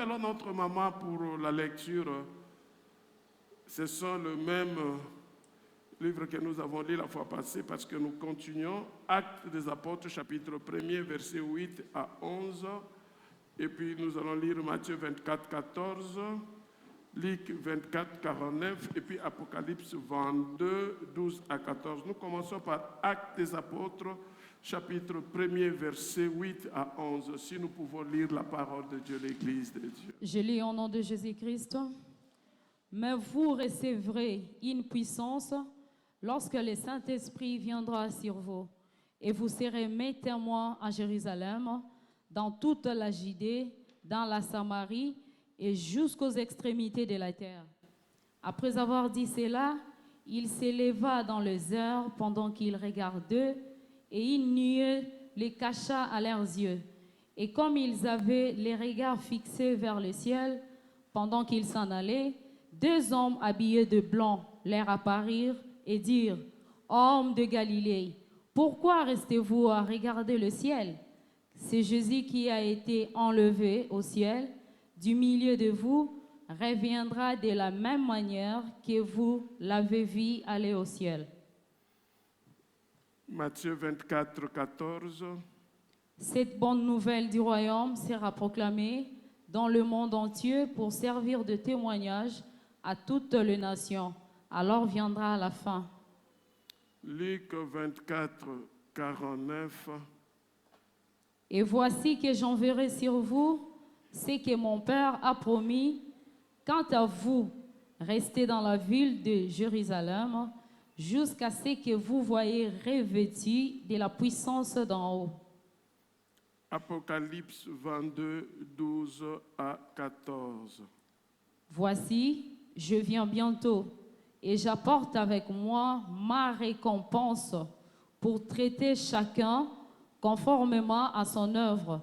Alors notre maman pour la lecture, ce sont le même livre que nous avons lu la fois passée parce que nous continuons. Actes des Apôtres, chapitre 1er, versets 8 à 11. Et puis nous allons lire Matthieu 24, 14, Luc 24, 49 et puis Apocalypse 22, 12 à 14. Nous commençons par Actes des Apôtres, chapitre 1er, versets 8 à 11. Si nous pouvons lire la parole de Dieu, l'Église de Dieu. Je lis au nom de Jésus-Christ. Mais vous recevrez une puissance lorsque le Saint-Esprit viendra sur vous, et vous serez mes témoins à Jérusalem, dans toute la Judée, dans la Samarie et jusqu'aux extrémités de la terre. Après avoir dit cela, il s'éleva dans les airs pendant qu'ils regardaient, et une nuée les cacha à leurs yeux. Et comme ils avaient les regards fixés vers le ciel, pendant qu'ils s'en allaient, 2 hommes habillés de blanc leur apparurent et dirent: Hommes de Galilée, pourquoi restez-vous à regarder le ciel? C'est Jésus qui a été enlevé au ciel du milieu de vous, reviendra de la même manière que vous l'avez vu aller au ciel. Matthieu 24, 14. Cette bonne nouvelle du royaume sera proclamée dans le monde entier pour servir de témoignage à toutes les nations. Alors viendra la fin. Luc 24, 49. Et voici que j'enverrai sur vous ce que mon Père a promis. Quant à vous, restez dans la ville de Jérusalem jusqu'à ce que vous voyez revêtus de la puissance d'en haut. Apocalypse 22, 12 à 14. Voici, je viens bientôt, et j'apporte avec moi ma récompense pour traiter chacun conformément à son œuvre.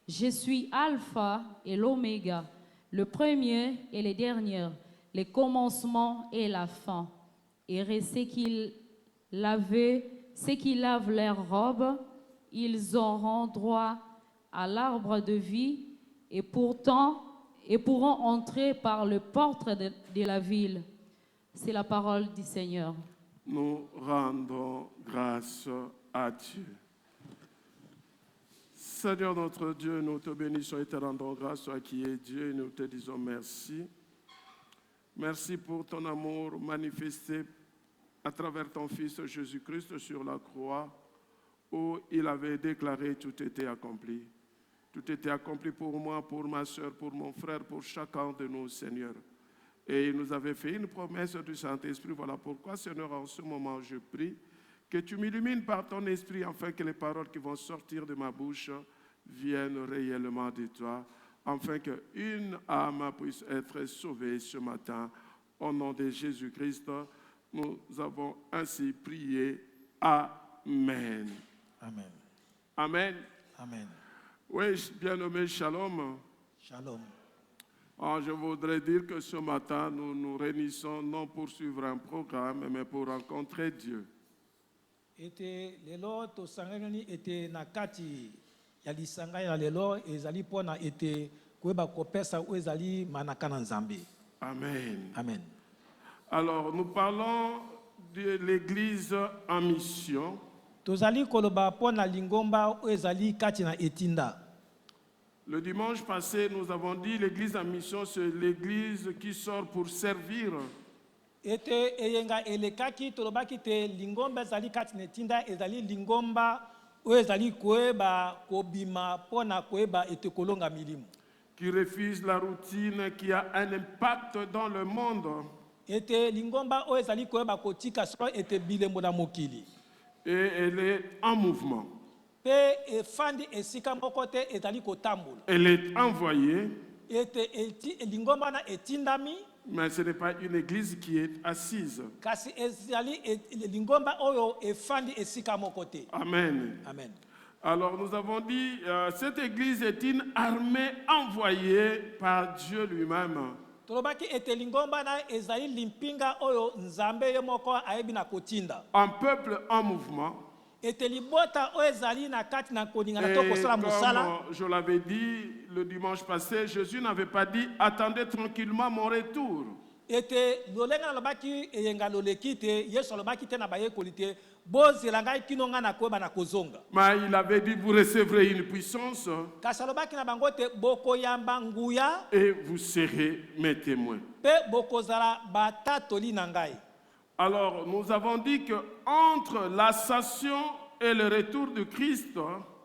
Je suis Alpha et l'Oméga, le premier et le dernier, le commencement et la fin. Et ceux qui lavent leurs robes, ils auront droit à l'arbre de vie et pourront entrer par le porte de la ville. C'est la parole du Seigneur. Nous rendons grâce à Dieu. Seigneur notre Dieu, nous te bénissons et te rendons grâce, toi qui es Dieu, et nous te disons merci. Merci pour ton amour manifesté à travers ton Fils Jésus-Christ sur la croix, où il avait déclaré tout était accompli. Tout était accompli pour moi, pour ma soeur, pour mon frère, pour chacun de nous, Seigneur. Et il nous avait fait une promesse du Saint-Esprit. Voilà pourquoi, Seigneur, en ce moment, je prie que tu m'illumines par ton esprit afin que les paroles qui vont sortir de ma bouche viennent réellement de toi, afin qu'une âme puisse être sauvée ce matin. Au nom de Jésus-Christ, nous avons ainsi prié. Amen. Amen. Amen. Amen. Oui, bien-aimé, shalom. Shalom. Je voudrais dire que ce matin, nous nous réunissons non pour suivre un programme, mais pour rencontrer Dieu. Ete lelo to sangani ete nakati ya lisanga ya lelo ezali pona ete koeba kopesa o ezali manaka na Nzambe. Amen. Amen. Alors, nous parlons de l'Église en mission. Tozali koloba pona lingomba o ezali kati na etinda. Le dimanche passé, nous avons dit l'Église en mission, c'est l'Église qui sort pour servir. Ete eyenga elekaki tolobaki te lingomba ezali kati na etinda ezali lingomba o ezali koeba kobima pona koeba ete kolonga milimu. Qui refuse la routine, qui a un impact dans le monde. Ete lingomba o ezali koeba kotika so ete bilembo na mokili. Et elle est en mouvement. Pe efandi esika moko te ezali kotambola. Elle est envoyée. Ete lingomba na etindami. Mais ce n'est pas une église qui est assise. Kasi ezali lingomba oyo efandi esika moko te. Amen. Amen. Alors nous avons dit, cette église est une armée envoyée par Dieu lui-même. Tolobaki ete lingomba na ezali limpinga oyo Nzambe ye moko ayebi na kotinda. Un peuple en mouvement. ete libota oyo ezali na kati na koningana to Et kosala mosala. comme je l'avais dit le dimanche passé, Jésus n'avait pas dit « Attendez tranquillement mon retour ». Ete lolenga lobaki eyenga loleki te Yesu alobaki te na bayekoli te bozela ngai kino nga na koyeba na kozonga. Mais il avait dit « Vous recevrez une puissance Kasi alobaki na bango te bokoyamba nguya et vous serez mes témoins ». pe bokozala batatoli na ngai. Alors, nous avons dit que entre l'ascension et le retour de Christ,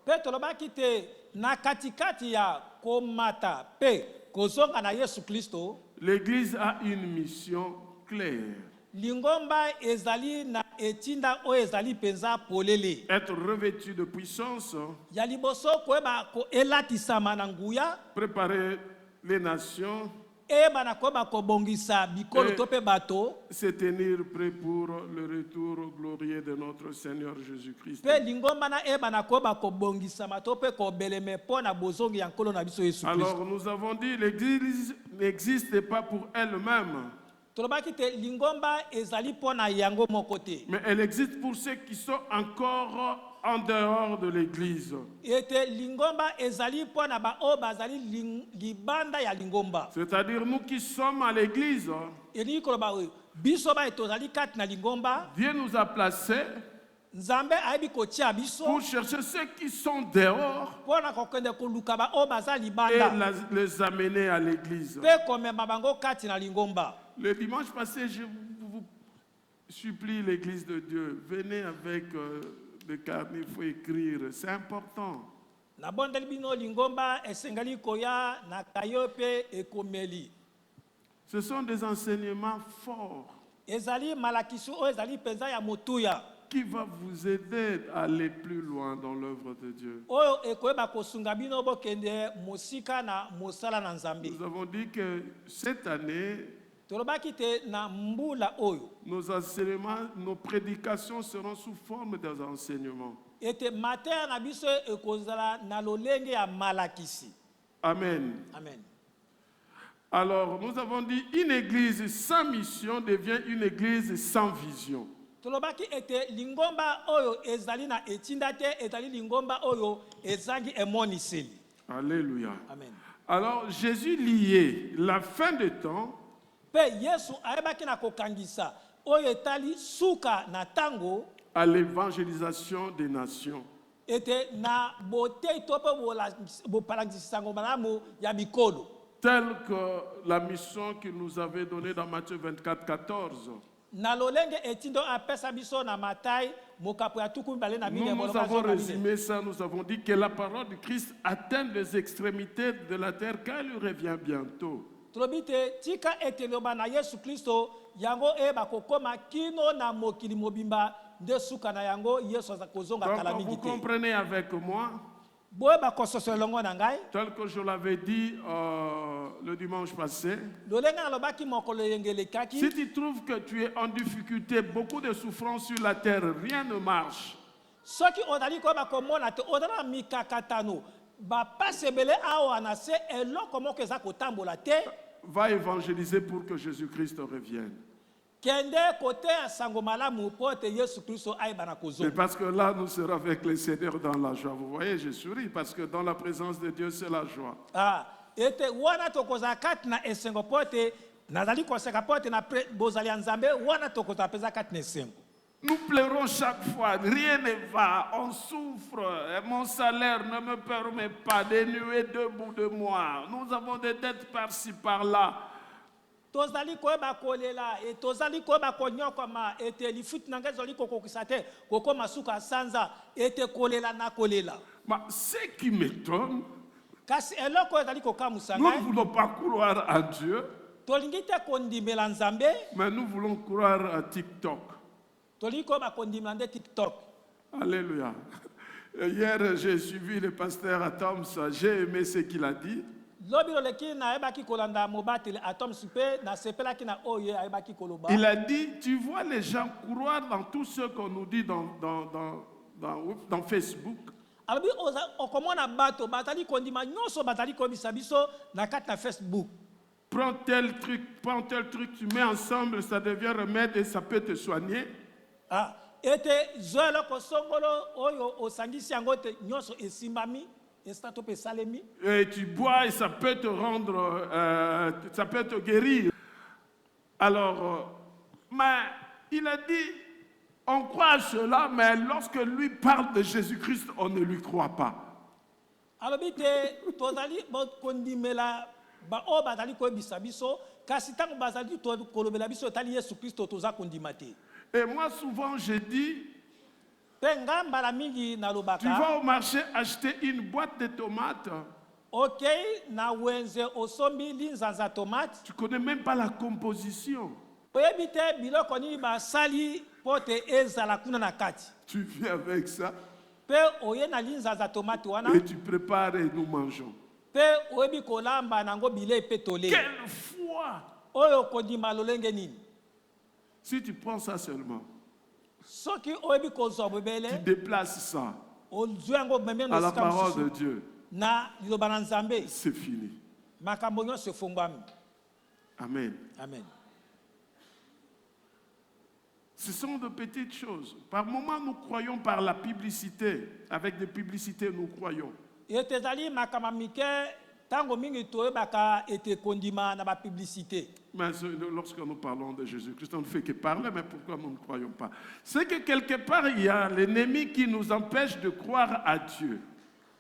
Pe tolobaki te na katikati ya komata pe kozonga na Yesu Kristo, l'Église a une mission claire. lingomba ezali na etinda oyo ezali penza polele. Être revêtu de puissance, Ya liboso koyeba ko elatisama na nguya, préparer les nations, eba na koyeba kobongisa bikolo to pe bato, se tenir prêt pour le retour glorieux de notre Seigneur Jésus-Christ. pe lingomba na eba na koyeba kobongisama to pe kobeleme mpo na bozongi ya nkolo na biso Yesu Kristo. Alors nous avons dit l'Église n'existe pas pour elle-même, Tolobaki te lingomba ezali mpo na yango moko te. mais elle existe pour ceux qui sont encore en dehors de l'Église. Ete lingomba ezali mpo na baoyo bazali libanda ya lingomba. C'est-à-dire nous qui sommes à l'Église, Elingi koloba oyo biso ba tozali kati na lingomba, Dieu nous a placés Nzambe ayebi kotia biso pour chercher ceux qui sont dehors mpo na kokende koluka baoyo baza et libanda les amener à l'Église. pe komema bango kati na lingomba. Le dimanche passé, je vous supplie, l'Église de Dieu, venez avec des carnets, il faut écrire, c'est important. Na bondeli bino lingomba esengeli koya na kayo pe ekomeli. Ce sont des enseignements forts Ezali malakisu oyo ezali penza ya motuya qui vont vous aider à aller plus loin dans l'œuvre de Dieu. oyo ekoyeba kosunga bino bokende mosika na mosala na Nzambe. Nous avons dit que cette année, Tolobaki te na mbula oyo nos enseignements, nos prédications seront sous forme des enseignements. ete mater na biso ekozala na lolenge ya malakisi. Amen. Amen. Alors, nous avons dit une église sans mission devient une église sans vision. Tolobaki ete lingomba oyo ezali na etinda te ezali lingomba oyo ezangi emoniseli. Alléluia. Amen. Alors, Jésus liait la fin des temps Pe Yesu ayebaki na kokangisa oyo etali suka na tango à l'évangélisation des nations. ete na botei to pe bopalangisisango malamu ya bikolo. Telle que la mission qu'il nous avait donnée dans Matthieu 24, 14. Na lolenge etindo apesa biso na Matai mokapo ya tuku mibale na mine Nous avons résumé ça, nous avons dit que la parole de Christ atteint les extrémités de la terre quand il revient bientôt. Trobite tika ete loba na Yesu Kristo yango eba kokoma kino na mokili mobimba nde suka na yango Yesu aza kozonga kala Donc vous mingi te. comprenez avec moi, Boyeba kososo longo na ngai tel que je l'avais dit le dimanche passé, lolenga lobaki mokolo yengelekaki. si tu trouves que tu es en difficulté, beaucoup de souffrance sur la terre, rien ne marche. Soki odali ko ba komona te odala mikakatano ba pasebele awa na se eloko moko eza kotambola te. Va évangéliser pour que Jésus-Christ revienne. Kende kote ya sango malamu pote Yesu Kristo aiba na C'est kozonga. parce que là, nous serons avec le Seigneur dans la joie. Vous voyez, je souris parce que dans la présence de Dieu, c'est la joie. Ah, ete wana tokoza kati na esengo pote nazali koseka pote na bozali ya Nzambe wana tokoza peza kati na esengo. Nous pleurons chaque fois, rien ne va, on souffre, et mon salaire ne me permet pas de nuer debout de moi. Nous avons des dettes par-ci, par-là. Tozali koyeba kolela e tozali koyeba konyokoma ete lifuti na ngai zoli kokokisa te kokoma suka sanza ete kolela na kolela. Mais ce qui m'étonne, Kasi eloko ezali kokamusa nous ne ngai voulons pas croire à Dieu, tolingi te kondimela Nzambe mais nous voulons croire à TikTok. tolingi koyeba kondimela nde TikTok. Alléluia. Hier, j'ai suivi le pasteur Atoms, j'ai aimé ce qu'il a dit. Lobi loleki na ayebaki kolanda mobateli atom supe na sepelaki na oye ayebaki koloba. Il a dit, tu vois les gens croire dans tout ce qu'on nous dit dans Facebook. Alobi okomona bato batali kondima nyonso batali kobisa biso na kati na Facebook. Prends tel truc, tu mets ensemble, ça devient remède et ça peut te soigner. Ah, ete zo eloko songolo oyo osangisi yango te nyonso esimbami esita to mpe esalemi. Et tu bois et ça peut te rendre, ça peut te guérir. Alors, mais il a dit, on croit à cela, mais lorsque lui parle de Jésus-Christ, on ne lui croit pas. alobi te tozali kondimela baoyo bazali koyebisa biso kasi ntango bazali kolobela biso etali yesu kristo toza kondima te. Et moi, souvent, je dis, mpe nga mbala mingi tu nalobaka vas au marché acheter une boîte de tomates, okei na wenze osombi linzanza tomate tu ne connais même pas la composition. oyebi te biloko nini basali mpo te ezala kuna na kati Tu viens avec ça mpe oye na linzanza tomate wana et tu prépares et nous mangeons. mpe oyebi kolamba nango bilei mpe tolei Quelle foi! oyo kondima lolenge nini. Si tu prends ça seulement, soki oyebi kozwa tu bobele déplaces ça ozwi yango omemi yango à la esika parole de mosusu Dieu, na liloba na nzambe c'est fini. makambo nyonso efungwami. Amen. Amen. Ce sont de petites choses. Par moments, nous croyons par la publicité. Avec des publicités, nous croyons. ete ezali makambo mike ntango mingi toyebaka ete kondima na bapublicité. Mais lorsque nous parlons de Jésus-Christ, on ne fait que parler, mais pourquoi nous ne croyons pas? C'est que quelque part, il y a l'ennemi qui nous empêche de croire à Dieu.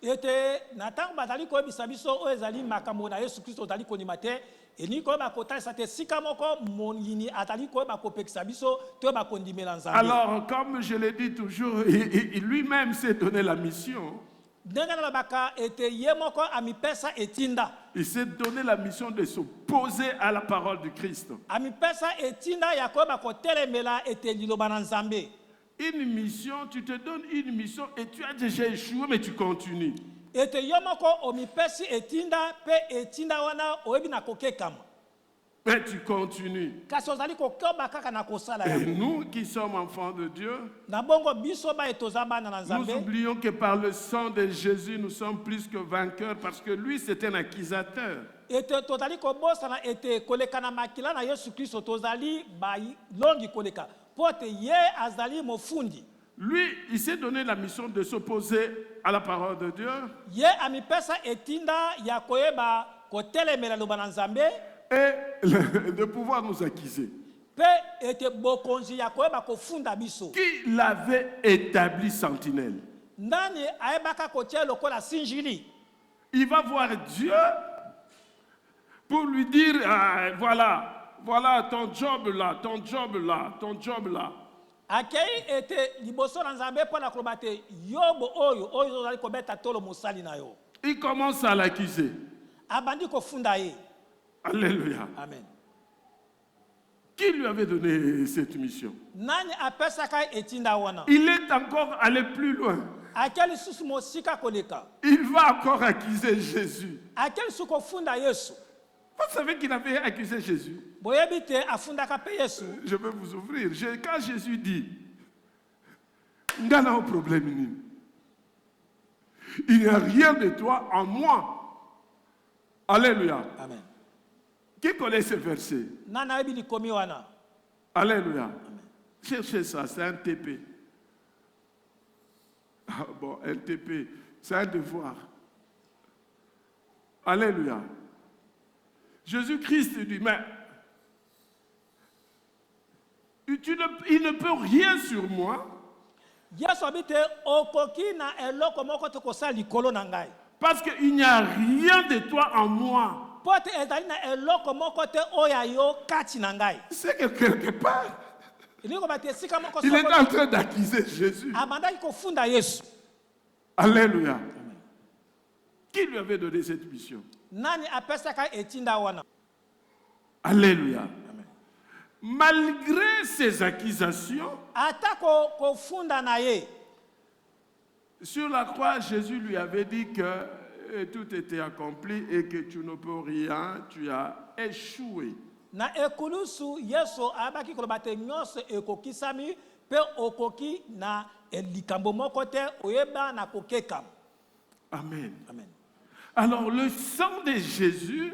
ete na ntango bazali koyebisa biso oyo ezali makambo na yesu kristo ozali kondima te elingi koyeba kotalisa te sika moko mongini azali koyeba kopekisa biso toyeba kondimela nzambe. Alors, comme je l'ai dit toujours, lui-même s'est donné la mission. ndenge nalobaka ete ye moko amipesa etinda. Il s'est donné la mission de s'opposer à la parole du Christ. amipesa etinda ya koyeba kotelemela ete liloba na nzambe. Une mission, tu te donnes une mission et tu as déjà échoué, mais tu continues. ete yo moko omipesi etinda mpe etinda wana oyebi na kokekama Mais tu continues. kasi ozali kokoba kaka na kosala Et yango. nous qui sommes enfants de Dieu, na bongo biso baye toza bana na nous nzambe oublions que par le sang de Jésus, nous sommes plus que vainqueurs parce que lui, c'est un accusateur. ete tozali kobosana ete koleka na makila na yesu kristo tozali balongi koleka mpo ete ye azali mofundi. Lui, il s'est donné la mission de s'opposer à la parole de Dieu ye amipesa etinda ya koyeba kotelemela loba na nzambe et de pouvoir nous accuser. mpe ete bokonzi ya koyeba kofunda biso. Qui l'avait établi sentinelle? ndani ayebaka kotia lokola sinjili. Il va voir Dieu pour lui dire, ah, voilà ton job là, ton job là, ton job là. akei ete liboso na nzambe mpo na koloba te yobo oyo ozali kobeta tolo mosali na yo. Il commence à l'accuser. abandi kofunda ye. Alléluia. Amen. Qui lui avait donné cette mission? nani apesaka etinda wana. Il est encore allé plus loin. ake lisusu mosika koleka. Il va encore accuser Jésus. ake lisusu kofunda yesu. Vous savez qu'il avait accusé Jésus. boyebi te afundaka mpe yesu. Je vais vous ouvrir. Quand Jésus dit, Ngana au problème nini? Il n'y a rien de toi en moi. Alléluia. Amen. Qui connaît ce verset? nani ayebi likomi wana. Alléluia. Cherchez ça, c'est un TP. Ah, bon, un TP, c'est un devoir. Alléluia. Jésus-Christ dit, mais il ne peut rien sur moi. yesu abi te okoki na eloko moko te kosala likolo na ngai. Parce qu'il n'y a rien de toi en moi. mpo te ezali na eloko moko te oyo yo kati na ngai. C'est que quelque part, elingi koba te esika moko il est soko en train d'accuser Jésus. abandaki kofunda yesu. Alléluia. Qui lui avait donné cette mission? nani apesaka etinda wana. Alléluia. Malgré ces accusations, ata kofunda na ye. sur la croix, Jésus lui avait dit que tout était accompli et que tu ne peux rien, tu as échoué. na ekulusu yesu ayebaki koloba te nyonso ekokisami mpe okoki na likambo moko te oyeba na kokeka. Amen. Amen. Alors le sang de Jésus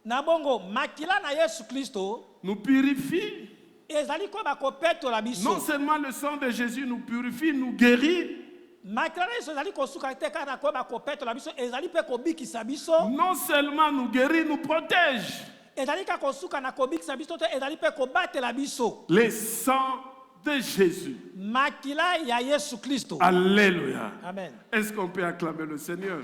na bongo makila na yesu kristo nous purifie ezali ko bakopetola biso. Non seulement le sang de Jésus nous purifie, nous guérit, makila nyonso ezali kosuka te kaka na ko bakopetola biso, ezali mpe kobikisa biso. non seulement nous guérit, nous protège. ezali kaka kosuka na kobikisa biso te, ezali mpe kobatela biso. Le sang de Jésus. makila ya Yesu Kristo. Alléluia. Amen. Est-ce qu'on peut acclamer le Seigneur?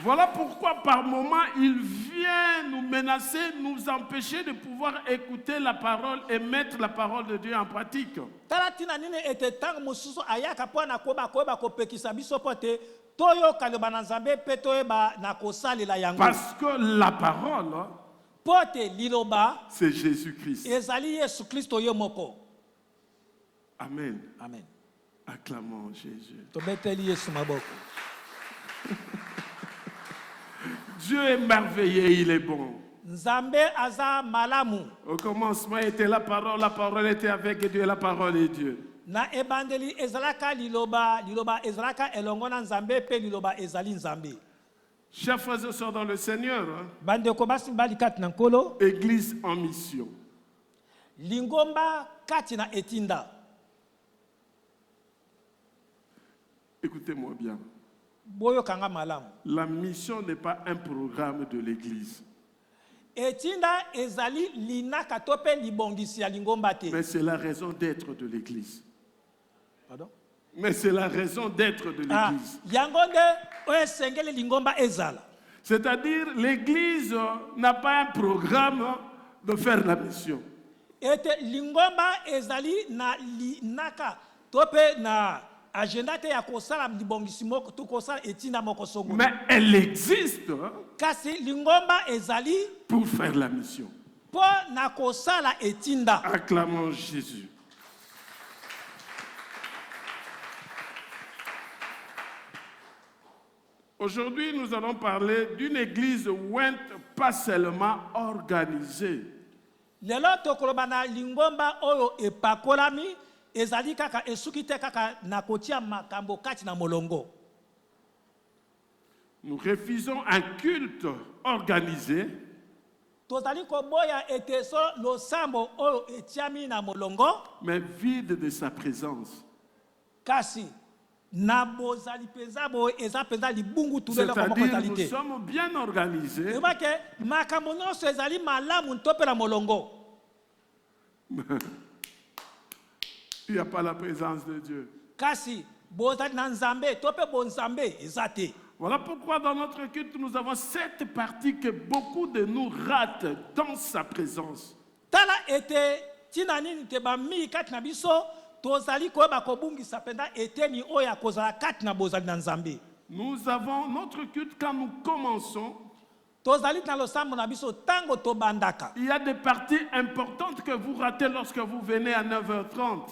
Voilà pourquoi par moments il vient nous menacer, nous empêcher de pouvoir écouter la parole et mettre la parole de Dieu en pratique. tala tina nini ete ntango mosusu ayaka mpo na koyeba kopekisa biso mpo te toyoka liloba na Nzambe mpe toyeba na kosalela yango. Parce que la parole, mpo te liloba c'est Jésus-Christ. ezali Yesu Kristo ye moko. Amen. Amen. Acclamons Jésus. tobeteli Yesu maboko. Dieu est merveilleux, il est bon. Nzambe aza malamu. Au commencement était la parole était avec Dieu, la parole est Dieu. Na ebandeli ezalaka liloba ezalaka elongo na Nzambe pe liloba ezali Nzambe. Chers frères et sœurs dans le Seigneur, bandeko basi bali kati na nkolo, Église en mission. lingomba kati na etinda. Écoutez-moi bien. Boyo kanga malamu. La mission n'est pas un programme de l'Église, Etinda ezali linaka tope libongisi ya lingomba te. mais c'est la raison d'être de l'Église. Pardon? Mais c'est la raison d'être de l'Église. Yango nde oyo esengeli lingomba ezala. C'est-à-dire, l'Église n'a pas un programme de faire la mission. Ete lingomba ezali na linaka tope na agenda te ya kosala libongisi moko tu kosala etinda moko songo. Mais elle existe Kasi lingomba ezali pour faire la mission. po na kosala etinda. Acclamons Jésus. Aujourd'hui, nous allons parler d'une église ouinte, pas seulement organisée. Lelo tokoloba na lingomba oyo epakolami ezali kaka esuki te kaka na kotia makambo kati na molongo. Nous refusons un culte organisé, Tozali koboya ete so losambo oyo etiami na molongo mais vide de sa présence. kasi na bozali penza boye eza penza libungu tulelo kwa moko C'est-à-dire, nous talite. sommes bien organisés, Ebake makambo nyonso ezali malamu ntopela molongo. il n'y a pas la présence de Dieu. Kasi bozali na Nzambe tope bonzambe eza te. Voilà pourquoi dans notre culte, nous avons cette partie que beaucoup de nous ratent dans sa présence. Tala ete tina nini te bami kati na biso tozali koyeba kobungisa penza eteni oyo akozala kati na bozali na Nzambe. Nous avons notre culte quand nous commençons. Tozali na losambo na biso tango tobandaka. Il y a des parties importantes que vous ratez lorsque vous venez à 9h30.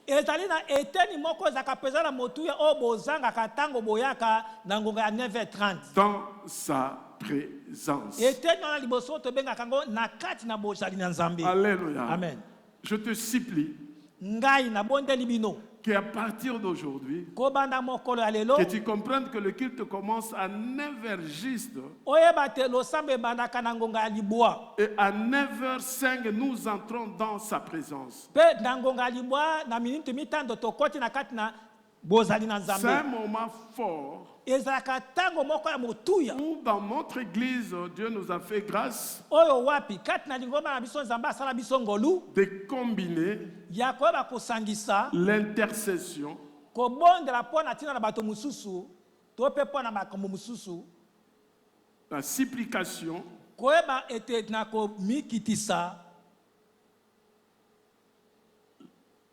Ezali na eteni moko ezaka penza na motuya oyo bozangaka tango boyaka na ngonga ya 9h30. Dans sa présence. Eteni wana liboso tobengaka ngo na kati na bozali na Nzambe. Alléluia. Amen. Je te supplie Ngai na bondeli bino qu'à partir d'aujourd'hui, kobanda mokolo ya lelo que tu comprennes que le culte commence à 9h juste oyeba te losambo ebandaka na ngonga ya libwa. et à 9h05, nous entrons dans sa présence. Pe na ngonga ya libwa na minute mitando tokoti na kati na bozali na C'est un Nzambe. moment fort Ezalaka tango moko ya motuya où dans notre église, Dieu nous a fait grâce oyo wapi kati na lingomba na biso Nzambe asala biso ngolu de combiner ya koyeba kosangisa l'intercession, kobondela mpo na ntina na bato mosusu to mpe mpo na makambo mosusu la supplication, koyeba ete na komikitisa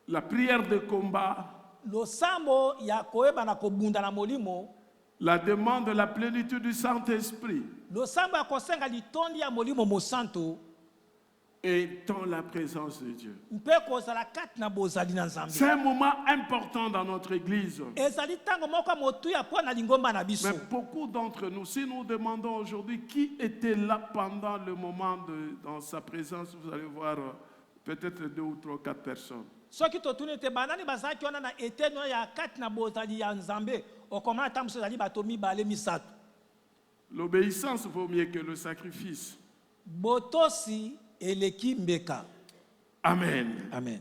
la prière de combat, losambo ya koyeba na kobunda na molimo, la demande de la plénitude du Saint-Esprit losambo ya kosenga litondi ya molimo mosantu et dans la présence de Dieu. mpe kozala kati na bozali na Nzambe. C'est un moment important dans notre église. Ezali tango moko ya motuya mpo na lingomba na biso. Mais beaucoup d'entre nous, si nous demandons aujourd'hui qui était là pendant le moment dans sa présence, vous allez voir peut-être 2 ou 3 ou 4 personnes. Soki totuni te banani bazalaki wana na eteni oyo ya kati na bozali ya Nzambe okomana ta mosusu ezali bato mibale misato. L'obéissance vaut mieux que le sacrifice. botosi eleki mbeka. Amen. Amen.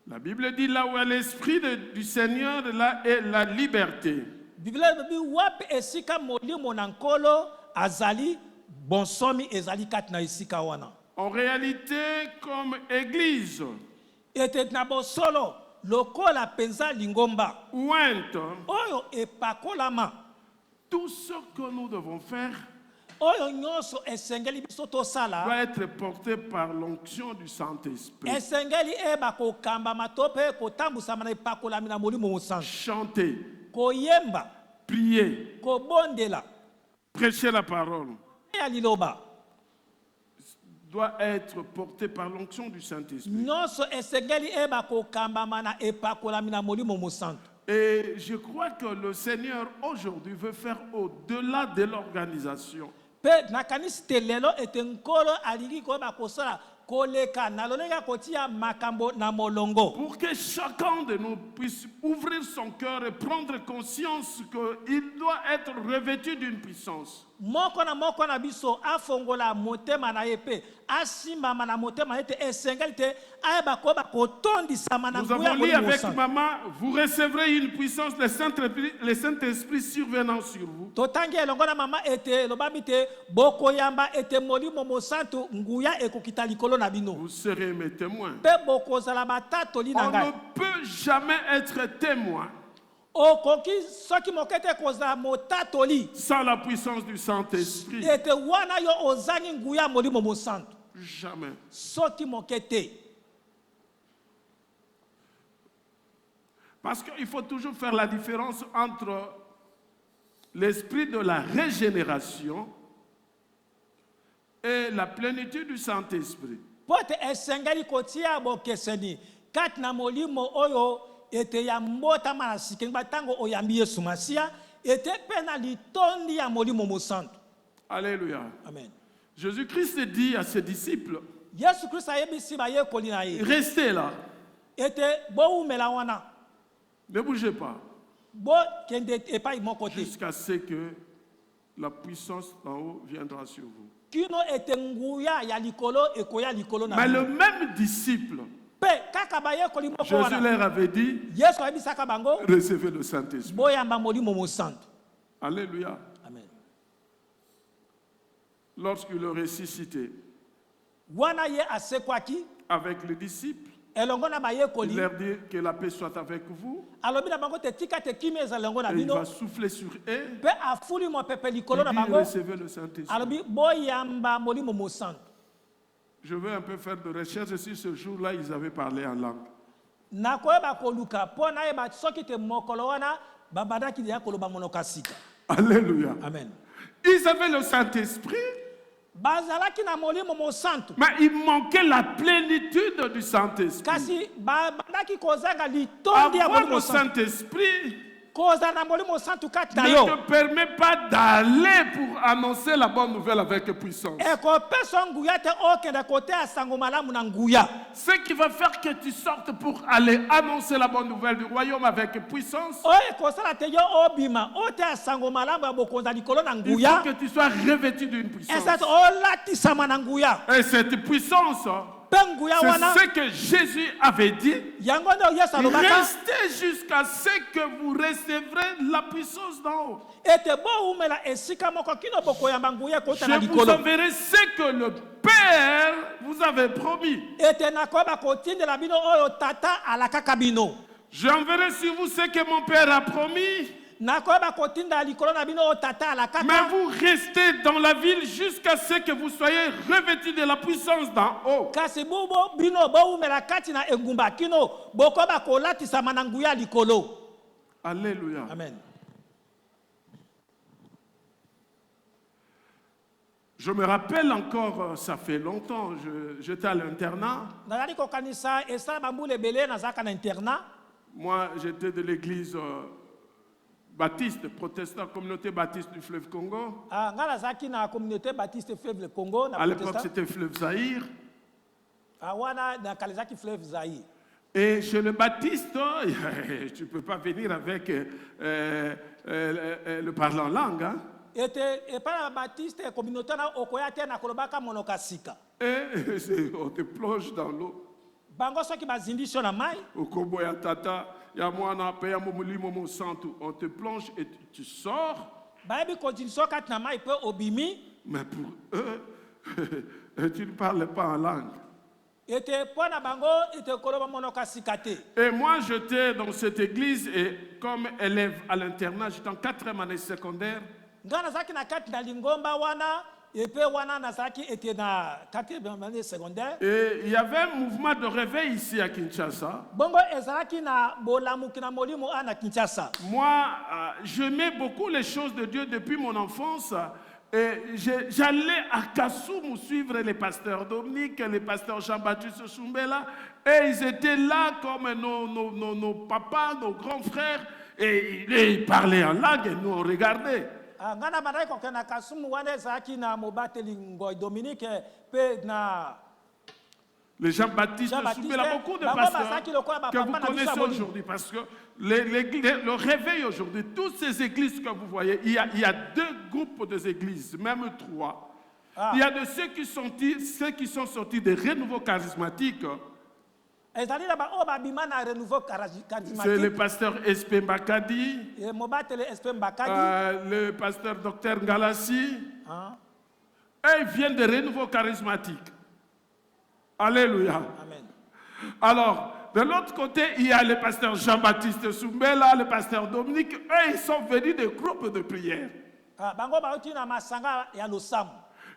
La Bible dit là où est l'esprit du Seigneur, là est la liberté. Biblia bi wapi esika molimo na nkolo azali bonsomi ezali kati na esika wana. En réalité, comme église Ete na bosolo lokola penza lingomba ointe, oyo epakolama tout ce que nous devons faire oyo nyonso esengeli biso tosala doit être porté par l'onction du Saint-Esprit. esengeli eba kokambama to mpe kotambusama na epakolami na molimo mosantu. Chanter, Koyemba, prier, kobondela prêcher la parole ya liloba doit être porté par l'onction du Saint-Esprit. nyonso esengeli eba kokambama na epakolami na molimo mosantu. Et je crois que le Seigneur aujourd'hui veut faire au-delà de l'organisation. Pe nakanisi te lelo ete nkolo alingi koyeba kosala koleka na lolenge kotia makambo na molongo Pour que chacun de nous puisse ouvrir son cœur et prendre conscience qu'il doit être revêtu d'une puissance. moko na biso afongola motema na ye mpe asimbama na motema ete esengeli te ayeba koyeba kotondisama na Nous avons lu avec maman, vous recevrez une puissance, le Saint-Esprit survenant sur vous. totangi elongo na mama ete lobami te bokoyamba ete molimo mosantu nguya ekokita likolo na bino Vous serez mes témoins. mpe bokozala batatoli na On ngai. ne peut jamais être témoin okoki soki moke te kozala motatoli sans la puissance du Saint-Esprit. ete wana yo ozangi nguya molimo mosantu Jamais. soki moke te. Parce qu'il faut toujours faire la différence entre l'esprit de la régénération et la plénitude du Saint-Esprit. Po ete esengeli kotia bokeseni kati na molimo oyo ete ya mbotama na sikenge batango oyambi yesu masiya ete mpe na litondi ya molimo mosantu. Alléluia. Amen. Jésus-Christ dit à ses disciples, yesu kristo ayebisi bayekoli na ye restez là, ete bowumela wana ne bougez pas, bokende epai moko te jusqu'à ce que la puissance d'en haut viendra sur vous. kino ete nguya ya likolo ekoya likolo na Mais le bino. même disciple, Pe kaka bayekoli moko Jésus wana leur avait dit, yesu ayebisaka bango recevez le Saint-Esprit. boyamba molimo mosantu. Alléluia. Amen. Lorsqu'il le ressuscité Wana ye asekwaki avec les disciples, elongo na il bayekoli leur dit que la paix soit avec vous. alobi na bango te tika te kimia ezala elongo na Et il bino va souffler sur eux. mpe afuli mopepe likolo na Il dit, bango recevez le Saint-Esprit. alobi boyamba molimo mosantu. Je vais un peu faire de recherche. Si ce jour-là, ils avaient parlé en langue. nakoyeba koluka mpo nayeba soki te mokolo wana babandaki ya koloba monoko ya sika. Alléluia. Amen. Ils avaient le Saint-Esprit, bazalaki na molimo mosantu mais il manquait la plénitude du Saint-Esprit. kasi babandaki kozanga litondi ya Avoir molimo le mosantu. Saint-Esprit Kozala na molimo mosantu kati na ne yo te permet pas d'aller pour annoncer la bonne nouvelle avec puissance. ekopesa nguya te okende koteya sango malamu na nguya. Ce qui va faire que tu sortes pour aller annoncer la bonne nouvelle du royaume avec puissance, oyo ekosala te yo obima oteya sango malamu ya bokonza likolo na il faut nguya que tu sois revêtu d'une puissance. esati olatisama na nguya Et cette puissance, mpe nguya wana c'est ce que Jésus avait dit. yango nde yesu alobaka Restez jusqu'à ce que vous recevrez la puissance d'en haut. ete bowumela esika moko kino bokoyamba nguya ekota na Je vous likolo enverrai ce que le Père vous avait promis. ete nakoyeba kotindela bino oyo tata alakaka bino. J'enverrai sur vous ce que mon Père a promis. Nakoyeba kotindela likolo na bino oyo tata Mais alakaka vous restez dans la ville jusqu'à ce que vous soyez revêtus de la puissance d'en haut. kasi bubo bino bowumela kati na engumba kino bokoyeba kolatisama na nguya likolo. Alléluia. Amen. Je me rappelle encore, ça fait longtemps, j'étais à l'internat. nazali kokanisa esala bambula ebele nazalaka na internat. Moi, j'étais de l'église baptiste, protestant, communauté baptiste du fleuve Congo. Nga nazalaki na communauté baptiste fleuve le Congo na À l'époque, protestant. c'était fleuve Zaïre. Wana na kalezaki fleuve Zaïre. Et chez le baptiste, tu ne peux pas venir avec le parler en langue. Hein? ete epa na baptiste communauté na okoya te na kolobaka monoka sika Et on te plonge dans l'eau. bango soki bazindi so na mai Au Kobo ya Tata, ya mwana pe ya molimo mo santu. On te plonge et tu sors. bayebi kodili so kati na mai mpe obimi Mais pour eux, tu ne parles pas en langue. ete mpo na bango ete koloba monoka sika te. Et moi, j'étais dans cette église et comme élève à l'internat, j'étais en 4e année secondaire. nga nazalaki na kati na lingomba wana epe wana nazalaki ete na 4e année secondaire Et il y avait un mouvement de réveil ici à Kinshasa. bongo ezalaki na bolamuki na molimo a na Kinshasa. Moi, j'aimais beaucoup les choses de Dieu depuis mon enfance. Et j'allais à Kassoum suivre les pasteurs Dominique, les pasteurs Jean-Baptiste Soumbela. Et ils étaient là comme nos papas, nos grands frères. Et ils parlaient en langue et nous on regardait. nga na bandaki kokende na kasumu wana ezalaki na mobateli Ngoy Dominique mpe na Les Jean-Baptiste Soumbela, beaucoup de pasteurs que vous connaissez aujourd'hui. Parce que le réveil aujourd'hui, toutes ces églises que vous voyez, il y a 2 groupes d'églises, même 3. Il y a de ceux qui sont sortis des renouveaux charismatiques. ezali na baoyo babima na renouveau C'est charismatique le pasteur Espé Mbakadi, mobateli SP Mbakadi le pasteur Dr Ngalassi. Eux, ils viennent des renouveaux charismatiques. Alléluia. amen. Alors, de l'autre côté, il y a le pasteur Jean-Baptiste Soumbela, le pasteur Dominique. Eux, ils sont venus des groupes de prière. bango bauti na masanga ya losamu.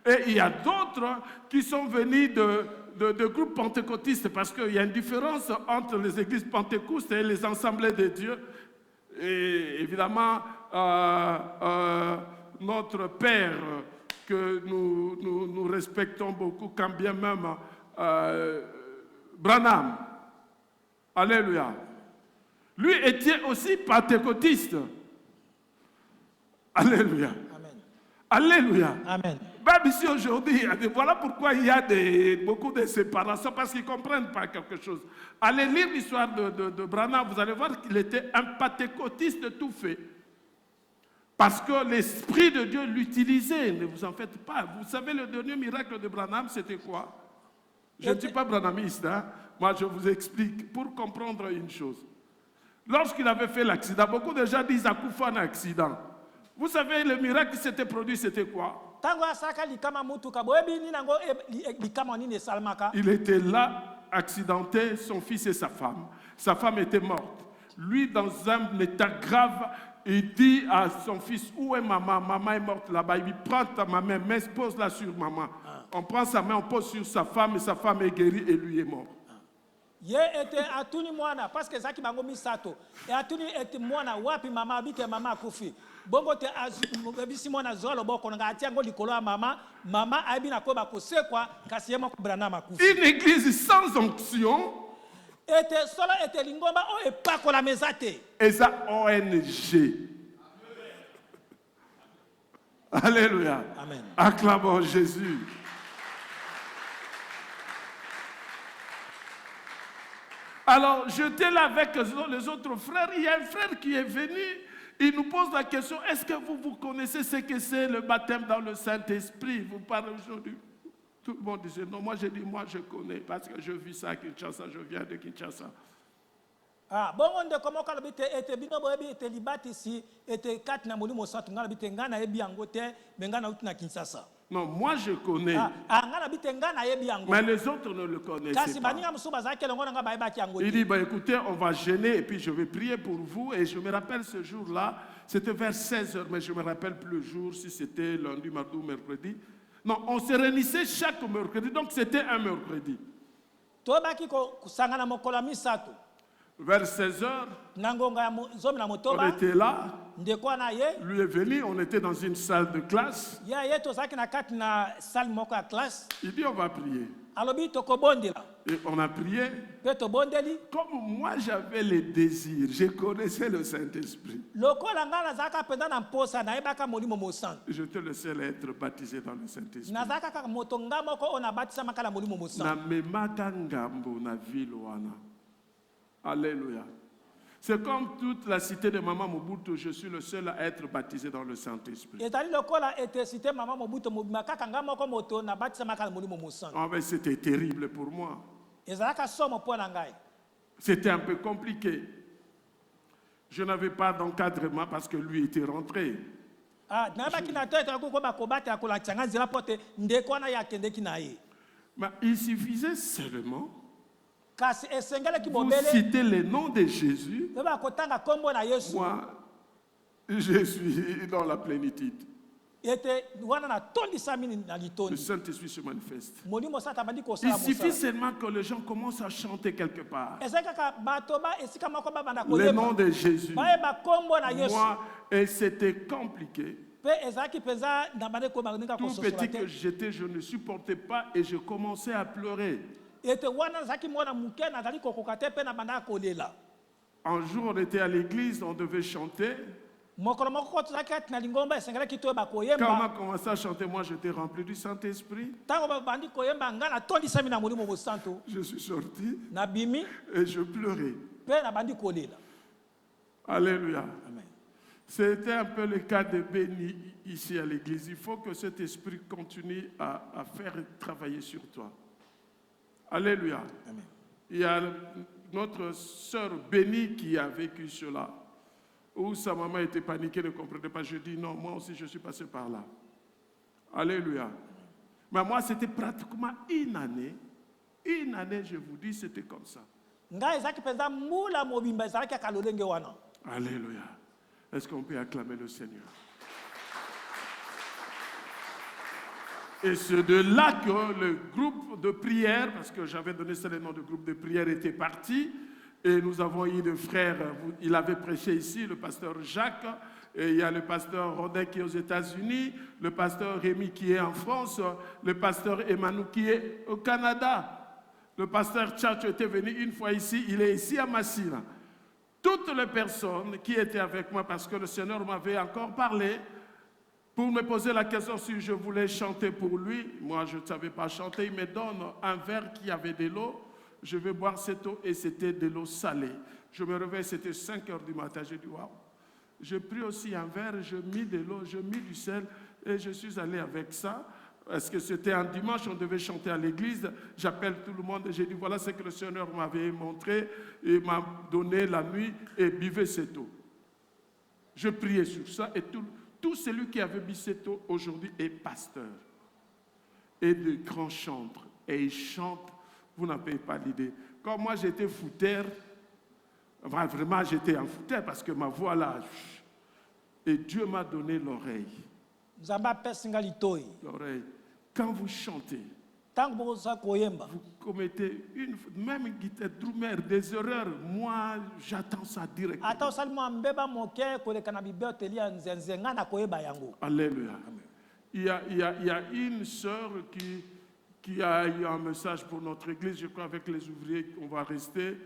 Et il y a d'autres qui sont venus de groupes pentecôtistes parce qu'il y a une différence entre les églises pentecôtistes et les assemblées de Dieu. Et évidemment, notre Père, que nous respectons beaucoup, quand bien même Branham, alléluia, lui était aussi pentecôtiste. Alléluia. Amen. Alléluia. Amen. Même ici aujourd'hui, voilà pourquoi il y a beaucoup de séparations, parce qu'ils ne comprennent pas quelque chose. Allez lire l'histoire de Branham, vous allez voir qu'il était un pentecôtiste tout fait. Parce que l'Esprit de Dieu l'utilisait, ne vous en faites pas. Vous savez, le dernier miracle de Branham, c'était quoi? Je ne suis pas branhamiste, hein? Moi je vous explique pour comprendre une chose. Lorsqu'il avait fait l'accident, beaucoup de gens disent à Koufa un accident. Vous savez, le miracle qui s'était produit, c'était quoi? Il était là, accidenté, son fils et sa femme. Sa femme était morte. Lui, dans un état grave, il dit à son fils, où est maman? Maman est morte là-bas. Il dit, prends ta main, pose-la sur maman. On prend sa main, on pose sur sa femme, et sa femme est guérie et lui est mort. Ye ete atuni mwana parce que zaki bango misato e atuni ete mwana wapi mama bike mama akufi bongo te bisi mwana zolo boko nga atia ngo likolo ya mama aibi na ko ba kosekwa kasi yema ko Branham akufi. Une église sans onction ete solo ete lingomba o epakola mezate et ça ONG. Alléluia. Amen. Acclamons Jésus. Alors, j'étais là avec les autres frères. Il y a un frère qui est venu. Il nous pose la question, est-ce que vous connaissez ce que c'est le baptême dans le Saint-Esprit? Vous parlez aujourd'hui. Tout le monde disait, non, moi j'ai dit, moi je connais, parce que je vis ça à Kinshasa, je viens de Kinshasa. bon on de comment kala bite ete bino boyebi ete libati si ete kati na molimo santu ngana bite ngana yebi yango te me ngana uti na Kinshasa. Non, moi je connais. Mais les autres ne le connaissaient pas. Il dit, bah, écoutez, on va jeûner et puis je vais prier pour vous. Et je me rappelle ce jour-là, c'était vers 16h, mais je ne me rappelle plus le jour, si c'était lundi, mardi ou mercredi. Non, on se réunissait chaque mercredi, donc c'était un mercredi. Vers 16h, on était là. Lui est venu, on était dans une salle de classe. Il dit, on va prier. Et on a prié. Comme moi j'avais les désirs, je connaissais le Saint-Esprit. J'étais le seul à être baptisé dans le Saint-Esprit. Alléluia. C'est comme toute la cité de Maman Mobutu, je suis le seul à être baptisé dans le Saint-Esprit. ezali lokola ete cité mama mobutu mobima kaka nga moko moto nabatisamaka na molimo mosantu Oh, mais c'était terrible pour moi. ezalaka somo mpo na ngai C'était un peu compliqué. Je n'avais pas d'encadrement parce que lui était rentré. nayebaki na to etala kuko bakobatela kolakisa nga nzela mpo te ndeko wana ye akendeki na ye Mais il suffisait seulement kasi esengeleki vous bobele citer le nom de Jésus. mpe bakotanga nkombo na yesu Moi, je suis dans la plénitude. ete wana natondisami na Le litondi Saint-Esprit se manifeste. molimo sata abandi Il kosala suffit mosala seulement que les gens commencent à chanter quelque part. ezali kaka bato esika moko babanda Le nom koyeba de Jésus. bayeba nkombo na yesu Moi, et c'était compliqué. mpe ezalaki mpenza na bande koyeba ndenge Tout kososola petit te que j'étais, je ne supportais pas et je commençais à pleurer. ete wana nazalaki mwana moke nazali kokoka te mpe na bandaka kolela Un jour, on était à l'église, on devait chanter. mokolo moko ko tozalaki kati na lingomba esengelaki toyeba Quand on koyemba a commencé à chanter, moi j'étais rempli du Saint-Esprit. ntango babandi koyemba ngai natondisami na molimo mosantu Je suis sorti nabimi et je pleurais. mpe nabandi kolela Alléluia. amen C'était un peu le cas de Béni ici à l'église. Il faut que cet esprit continue à faire travailler sur toi. Alléluia. amen Il y a notre sœur Béni qui a vécu cela, où sa maman était paniquée, ne comprenait pas. Je dis non, moi aussi je suis passé par là. Alléluia. Mais moi, c'était pratiquement une année. Une année, je vous dis, c'était comme ça. ngai ezalaki mpenza mbula mobimba ezalaki kaka lolenge wana Alléluia. Est-ce qu'on peut acclamer le Seigneur? Et c'est de là que le groupe de prière, parce que j'avais donné ça le nom de groupe de prière, était parti. Et nous avons eu des frères, il avait prêché ici, le pasteur Jacques, et il y a le pasteur Rodet qui est aux États-Unis, le pasteur Rémi qui est en France, le pasteur Emmanuel qui est au Canada. Le pasteur Tchatcho était venu une fois ici, il est ici à Massina. Toutes les personnes qui étaient avec moi, parce que le Seigneur m'avait encore parlé, pour me poser la question si je voulais chanter pour lui. Moi, je ne savais pas chanter. Il me donne un verre qui avait de l'eau. Je vais boire cette eau et c'était de l'eau salée. Je me réveille, c'était 5 heures du matin. J'ai dit, waouh. J'ai pris aussi un verre, je mis de l'eau, je mis du sel et je suis allé avec ça. Parce que c'était un dimanche, on devait chanter à l'église. J'appelle tout le monde et j'ai dit, voilà ce que le Seigneur m'avait montré et m'a donné la nuit et buvez cette eau. Je priais sur ça et tout celui qui avait bu cette eau aujourd'hui est pasteur et de grands chantres. Et il chante, vous n'avez pas l'idée. Comme moi j'étais fouteur, vraiment j'étais un fouteur parce que ma voix là, et Dieu m'a donné l'oreille. nzambe apesi nga litoi L'oreille. Quand vous chantez, ntango bokozala koyemba vous commettez même guitare drummer, des erreurs. Moi, j'attends ça directement. ata osali mwa mbeba moke koleka na bibeteli ya nzenze nga na koyeba yango Alléluia. Il y a une sœur qui a eu un message pour notre église. Je crois avec les ouvriers, on va rester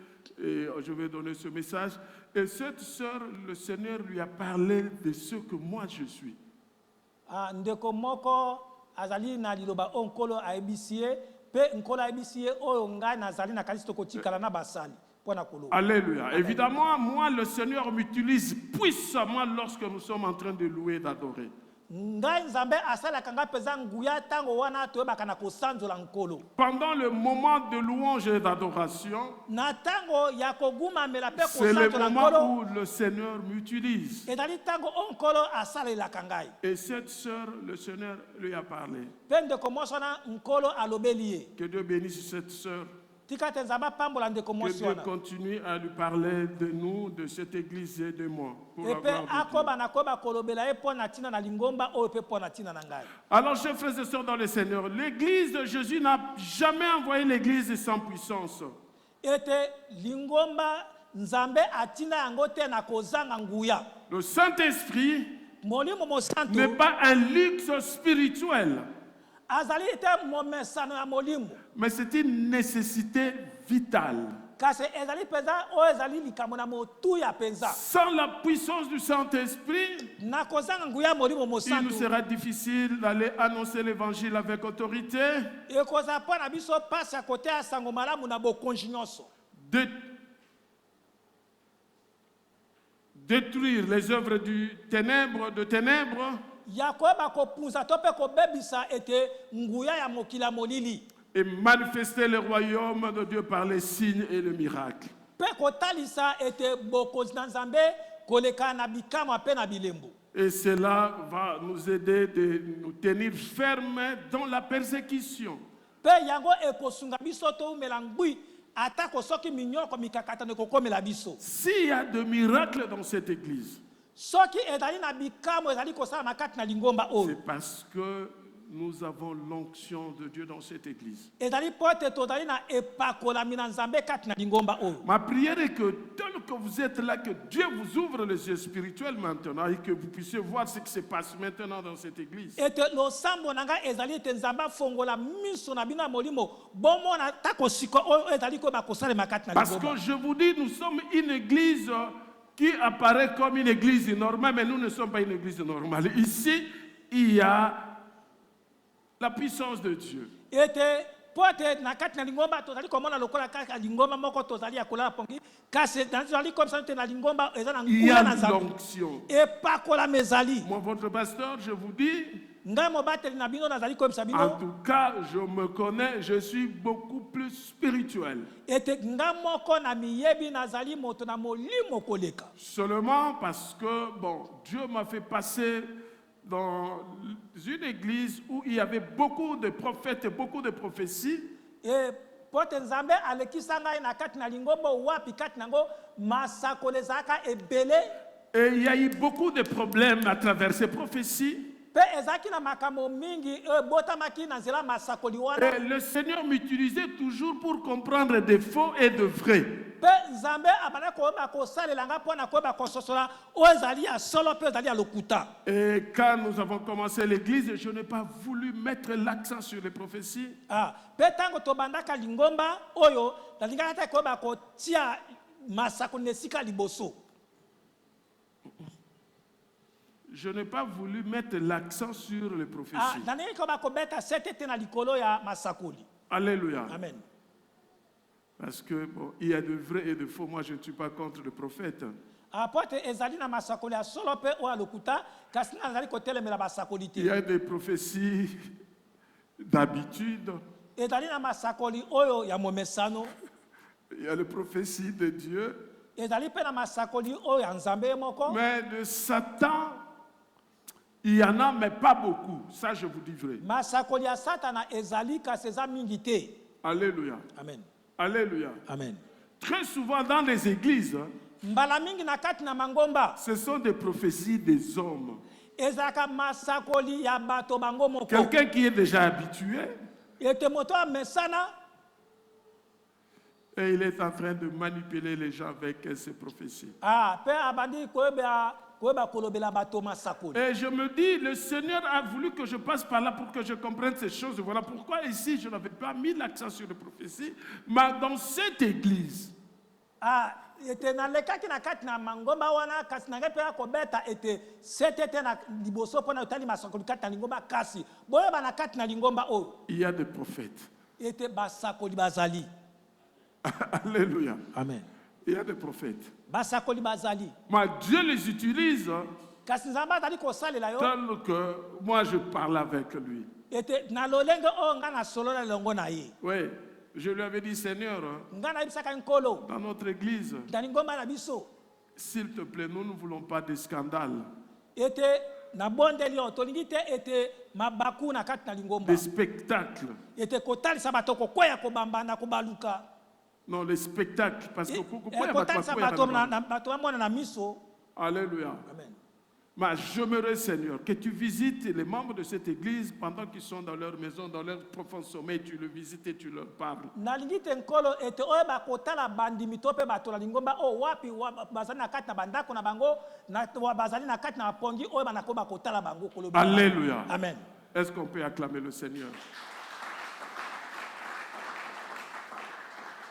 et je vais donner ce message. Et cette sœur, le Seigneur lui a parlé de ce que moi je suis. ndeko moko azali na liloba oyo nkolo ayebisi ye mpe nkolo ayebisi ye oyo ngai nazali na kanisi tokotikala na basali mpo na koloba Alléluia. Évidemment, moi, le Seigneur m'utilise puissamment lorsque nous sommes en train de louer et d'adorer. ngai nzambe asalaka ngai mpenza nguya ntango wana toyebaka na kosanzola nkolo Pendant le moment de louange et d'adoration, na ntango ya kogumamela mpe c'est le kosanzola moment nkolo où le Seigneur m'utilise. ezali ntango oyo nkolo asalelaka ngai Et cette sœur, le Seigneur lui a parlé. mpe ndeko mwasi wana nkolo alobeli ye Que Dieu bénisse cette sœur. tika te nzambe apambola ndeko Que mwasi Dieu wana continue à lui parler de nous, de cette église et de moi. Pour la epe gloire de Dieu. akoba na koyeba kolobela ye mpo na ntina na lingomba oyo mpe mpo na ntina na ngai Alors, chers frères et sœurs dans le Seigneur, l'église de Jésus n'a jamais envoyé l'église sans puissance. ete lingomba nzambe atina yango te na kozanga nguya Le Saint-Esprit molimo mosantu n'est pas un luxe spirituel, azali ete momesano ya molimo mais c'est une nécessité vitale. kasi ezali mpenza oyo ezali likambo na motuya mpenza Sans la puissance du Saint-Esprit, na kozanga nguya molimo il nous mosantu sera difficile d'aller annoncer l'évangile avec autorité, ekozala mpo na biso mpasi ya koteya sango malamu na bokonzi nyonso détruire les œuvres de ténèbres ya koyeba kopunza to mpe kobebisa ete nguya ya mokili ya molili et manifester le royaume de Dieu par les signes et les miracles. mpe kotalisa ete bokonzi na nzambe koleka na bikamwa mpe na bilembo. Et cela va nous aider de nous tenir fermes dans la persécution. Mpe yango ekosunga biso toumela ngwi atako soki minyoko mikakatano ekokomela biso. S'il y a de miracles dans cette église, Soki ezali na bikamwa ezali kosala na kati na lingomba oyo. c'est parce que nous avons l'onction de Dieu dans cette église. Ezali pote tozali na epakolami na nzambe kati na lingomba oyo. Ma prière est que tel que vous êtes là, que Dieu vous ouvre les yeux spirituels maintenant et que vous puissiez voir ce qui se passe maintenant dans cette église. Ete losambo nanga ezali ete nzambe afongola miso na bino ya molimo bomona tako siko oyo ezali koyeba kosalema kati na Parce lingomba. que je vous dis, nous sommes une église qui apparaît comme une église normale, mais nous ne sommes pas une église normale. Ici, il y a la puissance de Dieu. Ete pote na kati na lingomba tozali komona lokola kaka lingomba moko tozali ya kolala pongi kasi tozali comme ça na lingomba eza na Il y a ngula na nzambe. l'onction. Epakola mezali. Moi, votre pasteur, je vous dis, Ngai mobateli na bino nazali komisa en bino. tout cas, je me connais, je suis beaucoup plus spirituel. Ete nga moko na miyebi nazali moto na molimo koleka. Seulement parce que, bon, Dieu m'a fait passer dans une église où il y avait beaucoup de prophètes et beaucoup de prophéties. E pote nzambe alekisa ngai na kati na lingomba wapi kati nango masakole ezalaka ebele. Et il y a eu beaucoup de problèmes à travers ces prophéties. Pe ezalaki na makambo mingi botamaki na nzela masakoli wana. Et le Seigneur m'utilisait toujours pour comprendre des faux et de vrais. Pe nzambe abana koyeba kosalela nga mpo na koyeba kososola oyo ezali ya solo mpe ezali ya lokuta. Et quand nous avons commencé l'église, je n'ai pas voulu mettre l'accent sur les prophéties. Pe ntango tobandaka lingomba oyo nalingaka te koyeba kotia masakoli na esika liboso. Je n'ai pas voulu mettre l'accent sur les prophéties. Nalingi koyeba kobeta sete te na likolo ya masakoli. Alléluia. Amen. Parce que bon, il y a de vrais et de faux. Moi, je ne suis pas contre le prophète. Pote ezali na masakoli ya solo mpe oyo ya lokuta kasi nazali kotelemela basakoli te. Il y a des prophéties d'habitude. Ezali na masakoli oyo ya momesano. Il y a les prophéties de Dieu. Ezali mpe na masakoli oyo ya nzambe moko. Mais de Satan, il y en a, mais pas beaucoup. Ça, je vous dis vrai. Masakoli ya satana ezali kasi eza mingi te. Alléluia. Amen. Alléluia. Amen. Très souvent dans les églises, Mbala mingi na kati na mangomba ce sont des prophéties des hommes. ezalaka masakoli ya bato bango moko. Quelqu'un qui est déjà habitué Ete moto amesana et il est en train de manipuler les gens avec ces prophéties. pe abandi koyeba kolobela bato masakoli. Et je me dis, le Seigneur a voulu que je passe par là pour que je comprenne ces choses. Voilà pourquoi ici, je n'avais pas mis l'accent sur les prophéties. Mais dans cette église, Ete nalekaki na kati na mangomba wana kasi nange mpe akobeta ete sete te na liboso mpo na otali masakoli kati na lingomba kasi boyeba na kati na lingomba oyo il y a des prophètes. ete basakoli bazali. Alléluia. Amen. Il y a des prophètes. Basakoli bazali. Mais Dieu les utilise Kasi nzambe azali kosalela yo tel que moi je parle avec lui. ete na lolenge oyo nga na solola elongo na ye. Oui, je lui avais dit, Seigneur, Nga nayebisaka nkolo dans notre église, na lingomba na biso s'il te plaît, nous ne voulons pas de scandale, ete na bondeli yo tolingi te ete mabaku na kati na lingomba des spectacles. ete kotalisa bato kokwea kobambana kobaluka. Non, les spectacles, parce que Kotalisa bato bamona na miso. Alléluia. Amen. Mais j'aimerais, Seigneur, que tu visites les membres de cette église pendant qu'ils sont dans leur maison, dans leur profond sommeil, tu le visites et tu leur parles. Nalingi te nkolo ete oyo bakotala bandimi to mpe bato na lingomba oyo wapi bazali na kati na bandako na bango bazali na kati na bapongi oyo banako bakotala bango koloba. Alléluia. Amen. Est-ce qu'on peut acclamer le Seigneur?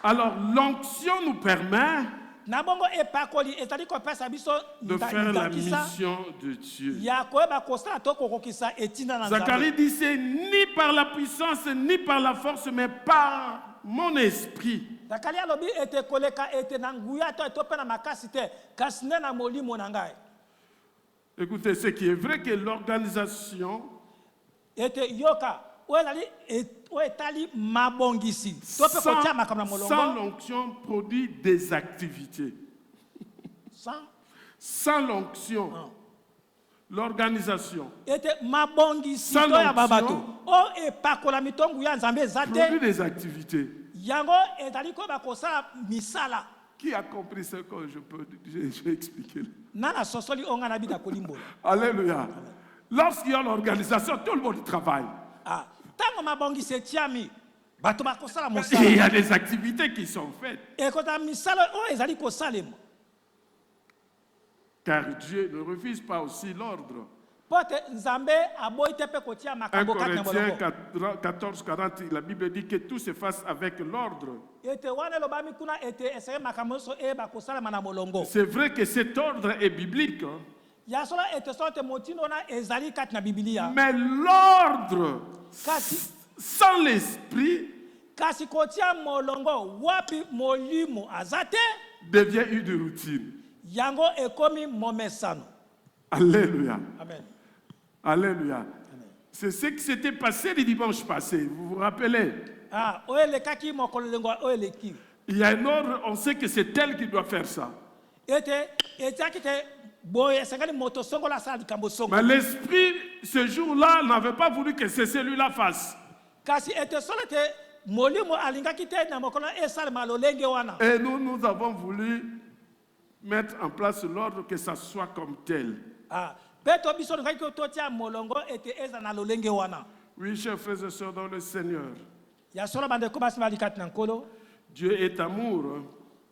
Alors, l'onction nous permet Na bongo epakoli ezali kopesa biso de faire la mission de Dieu. ya koyeba kosala to kokokisa etinda na nzambe. Zacharie dit, c'est ni par la puissance, ni par la force, mais par mon esprit. Zakari alobi ete koleka ete na nguya to etope na makasi te kasi nde na molimo na ngai. Écoutez, ce qui est vrai que l'organisation Ete yoka o etali mabongisi to pe kotia makambo na sans molongo l'onction produit des activités. Sans l'onction, l'organisation ete mabongisi sans to ya babato l'onction o epakola mitongu ya nzambe ezate produit des activités. yango etali ko bakosala misala. Qui a compris ce que j'ai expliqué? Nana sosoli onga na bida kolimbola. Alléluia. Lorsqu'il y a l'organisation, tout le monde travaille. Tango mabongisi etiami bato bakosala Et il y mosala a des activités qui sont faites. ekota misala o ezali kosalema Car Dieu ne refuse pas aussi l'ordre. pote nzambe aboyi te pe kotia 1 makambo kati na Corinthiens bolongo 14:40, la Bible dit que tout se fasse avec l'ordre. ete wana elobami kuna ete eseye makambo nyonso eyeba kosalema na molongo C'est vrai que cet ordre est biblique, hein, ya solo ete so ete motindo wana ezali kati na bibilia mais l'ordre kasi sans l'esprit kasi kotia molongo wapi molimo aza te devient une routine. yango ekomi momesano. Alléluia. Amen. Alléluia. C'est ce qui s'était passé le dimanche passé. Vous vous rappelez? oyo elekaki mokolo lengo oyo eleki Il y a un ordre, on sait que c'est elle qui doit faire ça. ete etiaki te boye esengeli moto songola asala likambo songo Mais l'esprit, ce jour-là, n'avait pas voulu que c'est celui-là fasse. kasi ete solo ete molimo alingaki te na mokolo esalema lolenge wana Et nous avons voulu mettre en place l'ordre, que ça soit comme tel. mpe to biso olingaki ko totia molongo ete eza na lolenge wana. Oui, chers frères et sœurs dans le Seigneur, ya solo bandeko basi bali kati na nkolo Dieu est amour.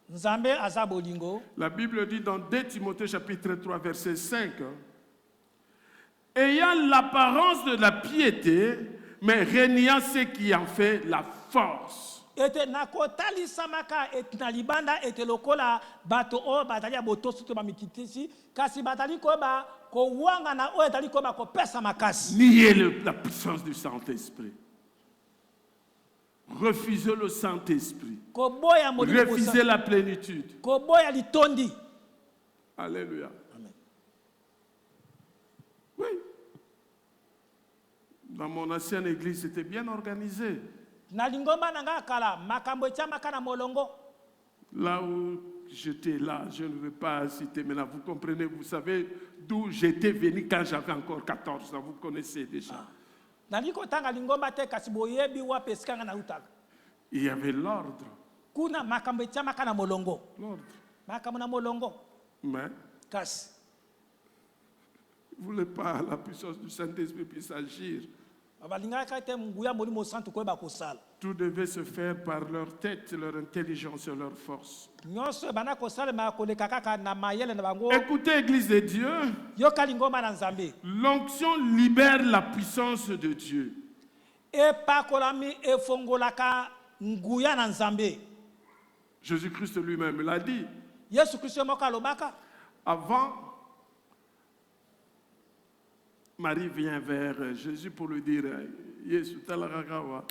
nzambe aza bolingo. La Bible dit dans 2 Timothée chapitre 3 verset 5, ayant l'apparence de la piété, mais régnant ce qui en fait la force. ete nakotalisamaka ete na libanda ete lokola bato oyo batali ya botosi to bamikitisi kasi batali koyeba kowanga na oyo etali koyeba kopesa makasi. Niez la puissance du Saint-Esprit. Refusez le Saint-Esprit. koboya molimo Refusez la plénitude. koboya litondi. Alléluia. Amen. Oui. Dans mon ancienne église, c'était bien organisé. na lingomba na nga kala makambo etiamaka na molongo. Là où j'étais là, je ne veux pas citer, mais là, vous comprenez, vous savez d'où j'étais venu quand j'avais encore 14 ans, vous connaissez déjà. nali kotanga lingomba te kasi boyebi wapi esika nga nautaka. Il y avait l'ordre. kuna makambo etiamaka na molongo. L'ordre. makambo na molongo Mais kasi vous ne voulez pas la puissance du Saint-Esprit puisse agir. balingaka te nguya molimo santu koyeba kosala. Tout devait se faire par leur tête, leur intelligence et leur force. nyonso bana kosalema koleka kaka na mayele na bango. Écoutez, Église de Dieu, yoka lingomba na nzambe l'onction libère la puissance de Dieu. epakolami efongolaka nguya na nzambe. Jésus-Christ lui-même l'a dit. yesu kristo moko alobaka Avant, Marie vient vers Jésus pour lui dire, Yesu talaragawa,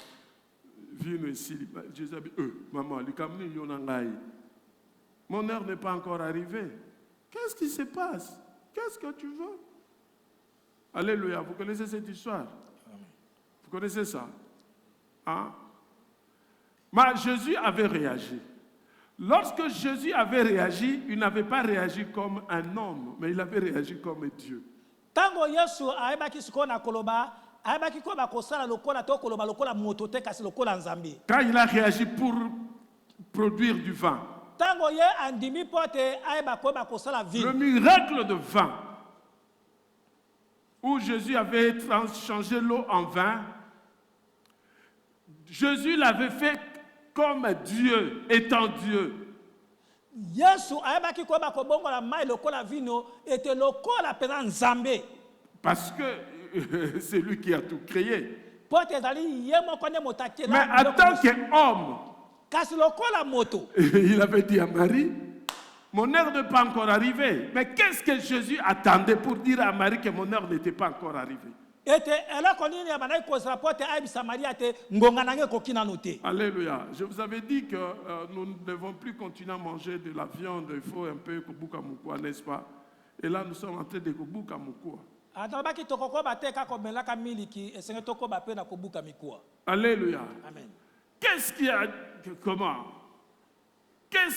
viens ici. Jésus a dit, maman, mon heure n'est pas encore arrivée. Qu'est-ce qui se passe? Qu'est-ce que tu veux? Alléluia, vous connaissez cette histoire? Vous connaissez ça? Hein? Mais Jésus avait réagi. Lorsque Jésus avait réagi, il n'avait pas réagi comme un homme, mais il avait réagi comme Dieu. tango yesu ayebaki sikoyo na koloba ayebaki koyeba kosala lokola to koloba lokola moto te kasi lokola nzambe. Quand il a réagi pour produire du vin, tango ye andimi mpo ete ayeba koyeba kosala le vino miracle de vin, où Jésus avait changé l'eau en vin, Jésus l'avait fait comme Dieu, étant Dieu. yesu ayebaki koyeba kobongola mai lokola vino ete lokola mpenza nzambe. Parce que c'est lui qui a tout créé. mpo ete ezali ye moko nde moto Mais en tant qu'homme, kasi lokola moto il avait dit à Marie, mon heure n'est pas encore arrivée. Mais qu'est-ce que Jésus attendait pour dire à Marie que mon heure n'était pas encore arrivée? ete eloko nini abandaki kozela po ete ayebisa Maria te ngonga nange ekoki nanu te. Alléluia. Je vous avais dit que nous ne devons plus continuer à manger de la viande. Il faut un peu kobuka mukwa, n'est-ce pas? Et là, nous sommes en train de kobuka mukwa. Atabaki tokokoba te ka komelaka miliki esenge tokoba pe na kobuka mikuwa. Alléluia. Amen. Qu'est-ce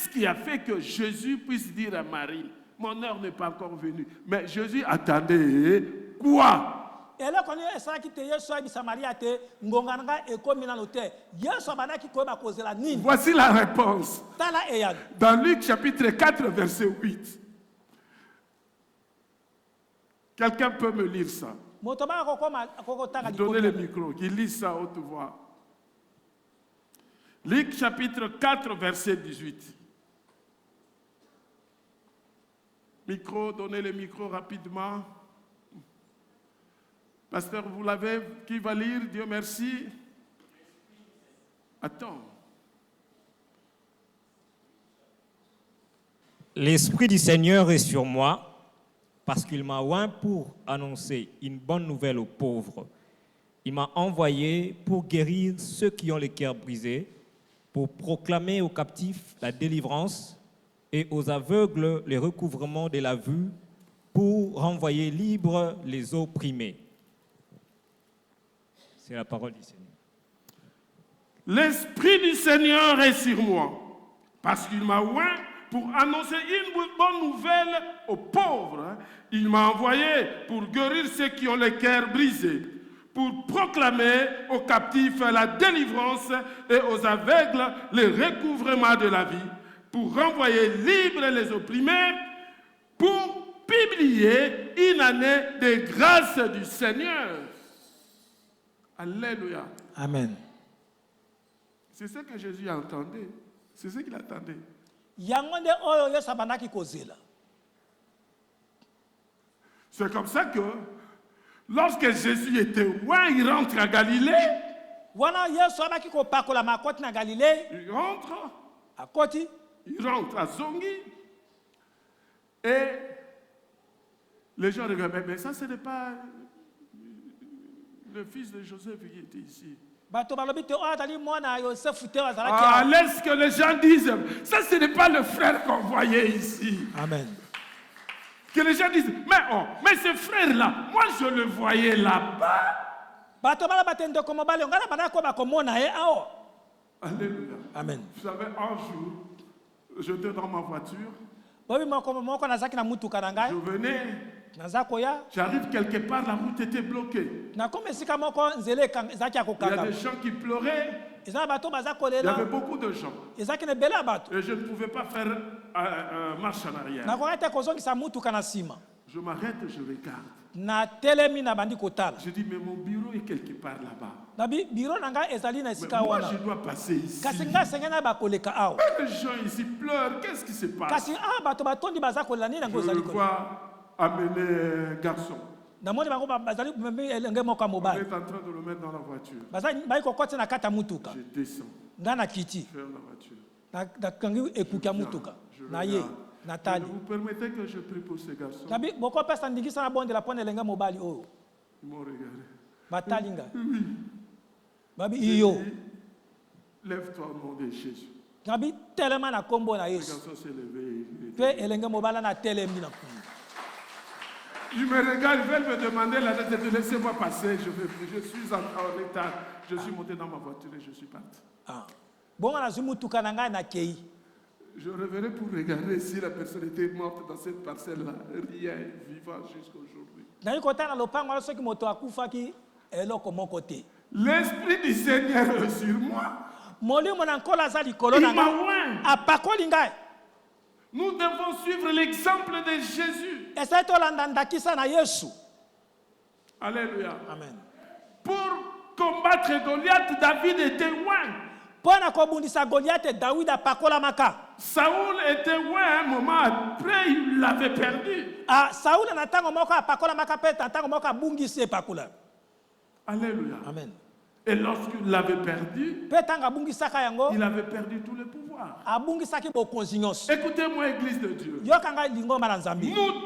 qui a fait que Jésus puisse dire à Marie, mon heure n'est pas encore venue. Mais Jésus attendait quoi? Eloko nini esalaki te Yesu ayebisa Maria te ngonga nanga ekomi nanu te. Yesu abandaki koyeba kozela nini? Voici la réponse. Tala eyano. Dans Luc chapitre 4, verset 8. Quelqu'un peut me lire ça? Donnez le micro, qu'il lise ça à haute voix. Luc chapitre 4, verset 18. Micro, donnez le micro rapidement. Pasteur, vous l'avez? Qui va lire? Dieu merci. Attends. L'Esprit du Seigneur est sur moi, parce qu'il m'a oint pour annoncer une bonne nouvelle aux pauvres. Il m'a envoyé pour guérir ceux qui ont le cœur brisé, pour proclamer aux captifs la délivrance et aux aveugles le recouvrement de la vue, pour renvoyer libres les opprimés. C'est la parole du Seigneur. L'Esprit du Seigneur est sur moi, parce qu'il m'a oint pour annoncer une bonne nouvelle aux pauvres. Il m'a envoyé pour guérir ceux qui ont le cœur brisé, pour proclamer aux captifs la délivrance et aux aveugles le recouvrement de la vie, pour renvoyer libres les opprimés, pour publier une année de grâce du Seigneur. Alléluia. Amen. C'est ce que Jésus entendait. C'est ce qu'il attendait. Yangonde oyo Yesu abandaki kozela. C'est comme ça que lorsque Jésus était loin, il rentre à Galilée. Wana Yesu abaki kopakola makoti na Galilée. Il rentre. Akoti. Il rentre à Zongi. Et les gens regardent, mais ça ce n'est pas le fils de Joseph qui était ici. Ah, laisse que les gens disent, ça ce n'est pas le frère qu'on voyait ici. Amen. Que les gens disent, mais ce frère-là, moi je le voyais là-bas. Alléluia. Amen. Vous savez, un jour, j'étais dans ma voiture, je venais, j'arrive quelque part, la route était bloquée. Il y a des gens qui pleuraient, il y avait beaucoup de gens. Et je ne pouvais pas faire marche en arrière. Je m'arrête, je regarde. Je dis, mais mon bureau est quelque part là-bas. Mais moi, je dois passer ici. Mais les gens ici pleurent, qu'est-ce qui se passe? Je le vois amener un garçon. On est en train de le mettre dans la voiture. Je descends. Je ferme la voiture. Je vous permettez que je prie pour ces garçons? Ils m'ont regardé. Oui. Lève-toi au nom de Jésus. Le garçon s'est levé. Ils me regardent, ils veulent me demander la date. Laissez-moi passer. Je suis en retard. Je suis monté dans ma voiture et je suis parti. Je revenais pour regarder si la personne était morte dans cette parcelle-là. Rien, vivant jusqu'à aujourd'hui. L'Esprit du Seigneur est sur moi. Il m'a oint. Nous devons suivre l'exemple de Jésus. Alléluia. Amen. Pour combattre Goliath, David était oint. Saoul était loin un moment après, il l'avait perdu. Alléluia. Amen. Et lorsqu'il l'avait perdu, il avait perdu tout le pouvoir. Écoutez-moi, Église de Dieu. Nous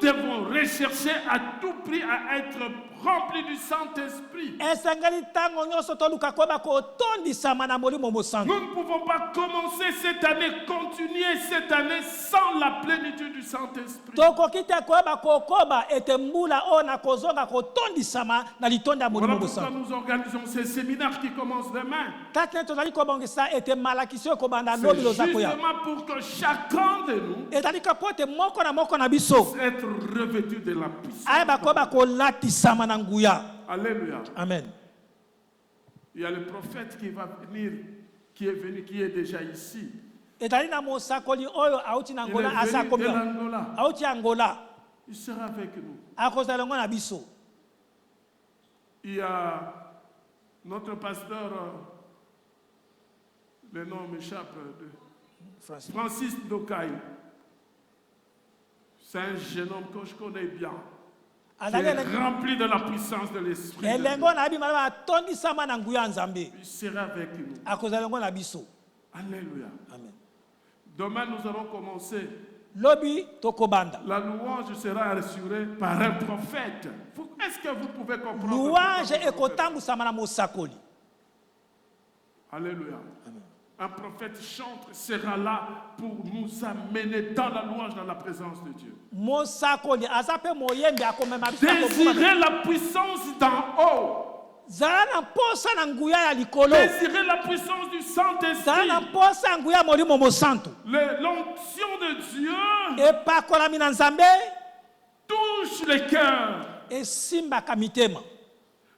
devons rechercher à tout prix à être remplis du Saint-Esprit. esengeli ntango nyonso toluka koyeba kotondisama na molimo mosantu. Nous ne pouvons pas commencer cette année, continuer cette année sans la plénitude du Saint-Esprit. tokoki te koyeba kokoba ete mbula oyo na kozonga kotondisama na litonda ya Voilà molimo pourquoi mosantu. nous organisons ces séminaires qui commencent demain. kati nde tozali kobongisa ete malakisi oyo ekobanda C'est lobi loza koya. justement pour que chacun de nous ezali ka po ete moko na moko na biso être revêtu de la puissance. ayeba koyeba kolatisama na nguya. Alléluia. Amen. Il y a le prophète qui va venir, qui est venu, qui est déjà ici. ezali na mosakoli oyo auti na Il ngola est asa venu de komi l'Angola. auti ya ngola Il sera avec nous. akozala ngo na biso. Il y a notre pasteur, le nom m'échappe, Francis Dokai. C'est un jeune homme que je connais bien. Qui azali est rempli de la puissance de l'Esprit. de elengo Dieu. na yebi malaba atondisama na nguya ya nzambe Il sera avec nous. akozala ngo na biso. Alléluia. Amen. Demain, nous allons commencer. lobi tokobanda La louange sera assurée par un prophète. Est-ce que vous pouvez comprendre? louange ekotambusama na mosakoli. Alléluia. Un prophète chante sera là pour nous amener dans la louange, dans la présence de Dieu. mosakoli aza mpe moyembi akomema biso na koboma. Désirez la puissance d'en haut. zala na mposa na nguya ya likolo. Désirez la puissance du zala Saint-Esprit. na mposa ya nguya ya molimo mosantu. L'onction de Dieu epakolami na nzambe touche les cœurs. esimbaka mitema.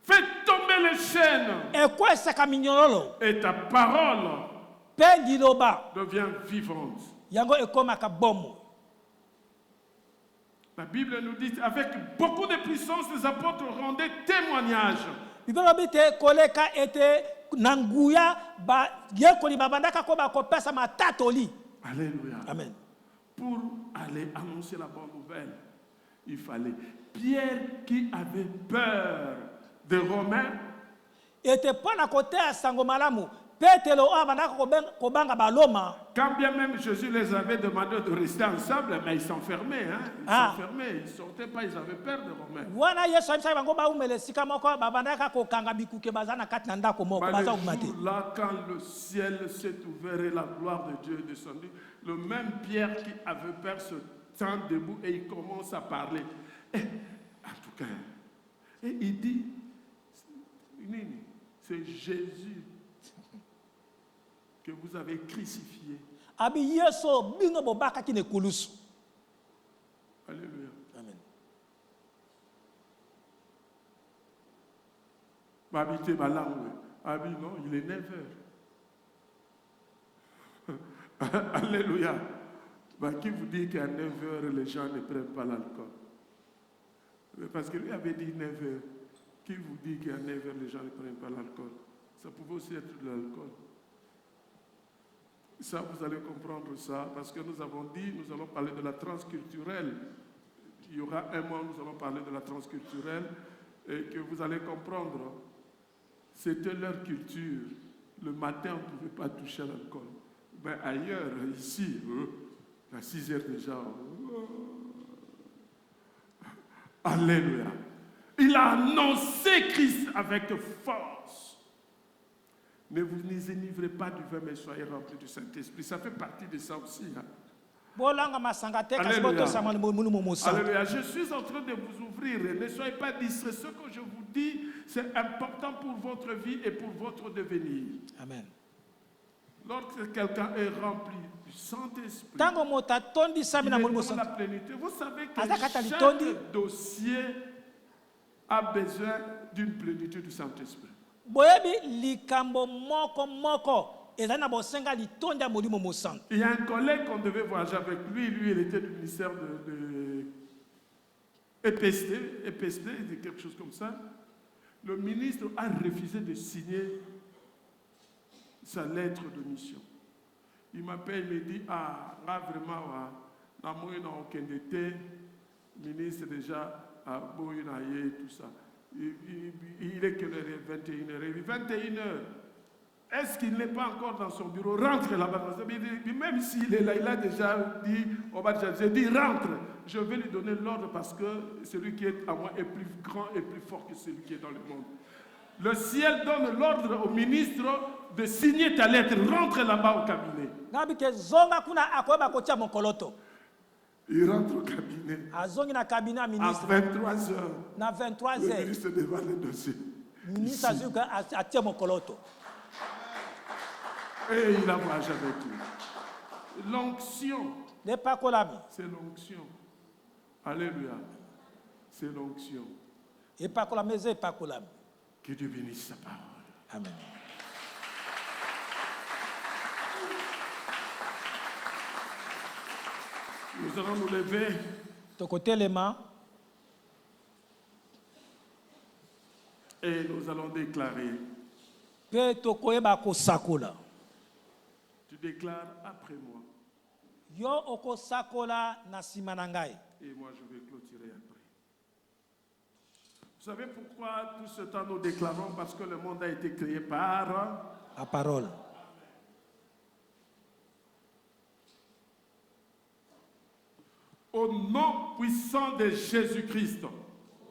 Fait tomber les chaînes. ekwesaka minyololo Et ta parole mpe liloba devient vivante. yango ekomaka bomo. La Bible nous dit, avec beaucoup de puissance, les apôtres rendaient témoignage. bibelo lobi te koleka ete na nguya bayekoli babandaka ko bakopesa matatoli. Alléluia. Amen. Pour aller annoncer la bonne nouvelle, il fallait Pierre qui avait peur des Romains, ete mpo na koteya sango malamu petelo oyo abandaka kobanga baloma. quand bien même Jésus les avait demandé de rester ensemble, mais ils s'enfermaient. Hein? Ils s'enfermaient, ils ne sortaient pas, ils avaient peur des Romains. wana yesu abisaki bango baumela esika moko babandaka kokanga bikuke baza na kati na ndako moko Bah, baza le kokuma te. jour-là, quand le ciel s'est ouvert et la gloire de Dieu est descendue, le même Pierre qui avait peur se tient debout et il commence à parler. Et, en tout cas, et il dit, c'est Jésus que vous avez crucifié. abi yesu bino bobakaki na ekulusu. Alléluia. Amen. Habiter ma langue. Ah oui, non, il est 9 heures. Alléluia. Bah, qui vous dit qu'à 9 heures, les gens ne prennent pas l'alcool? Parce que lui avait dit 9 heures. Qui vous dit qu'à 9 heures, les gens ne prennent pas l'alcool? Ça pouvait aussi être de l'alcool. Ça, vous allez comprendre ça, parce que nous avons dit, nous allons parler de la transculturelle. Il y aura un mois, nous allons parler de la transculturelle, et que vous allez comprendre. C'était leur culture. Le matin, on ne pouvait pas toucher à l'alcool. Mais ailleurs, ici, à 6 heures déjà. Alléluia. Il a annoncé Christ avec force. Ne vous énivrez pas du vin, mais soyez remplis du Saint-Esprit. Ça fait partie de ça aussi. Hein. bolanga masanga te kasi Alléluia. botosama molimo mosantu. Alléluia. Je suis en train de vous ouvrir. Ne soyez pas distraits. Ce que je vous dis, c'est important pour votre vie et pour votre devenir. Amen. Lorsque quelqu'un est rempli du Saint-Esprit, Tango moto atondisami il na est molimo dans la mosantu. plénitude. Vous savez que Aza kata chaque litondi. dossier a besoin d'une plénitude du Saint-Esprit. boyebi likambo moko ezali na bosenga litondi ya molimo mosantu. Il y a un collègue qu'on devait voyager avec lui. Lui, il était du ministère de EPSD, quelque chose comme ça. Le ministre a refusé de signer sa lettre de mission. Il m'appelle, il me dit, ah, là vraiment, la moyenne n'a aucun été, ministre déjà, à Boynaye et tout ça. Il est quelle heure? 21h. 21h. Est-ce qu'il n'est pas encore dans son bureau? Rentre là-bas. Même s'il est là, il a déjà dit, on va déjà dire, rentre. je vais lui donner l'ordre parce que celui qui est à moi est plus grand et plus fort que celui qui est dans le monde. Le ciel donne l'ordre au ministre de signer ta lettre. Rentre là-bas au cabinet. ngabike zonga kuna akoyeba kotia mokoloto Il rentre au cabinet. azongi na cabinet ya À ministre 23 heures, na le 23h ministre devant le dossier. ministre azwi atie mokoloto Et il a voyagé avec lui. L'onction, epakolami c'est l'onction. Alléluia. C'est l'onction. epakolami eza epakolami. Que Dieu bénisse sa parole. Amen. Nous allons nous lever tokotelema et nous allons déclarer. mpe tokoyeba kosakola. Tu déclares après moi. Yo okosakola na nsima na ngai. Et moi, je vais clôturer après. Vous savez pourquoi tout ce temps nous déclarons? Parce que le monde a été créé par... La parole. Au nom puissant de Jésus-Christ,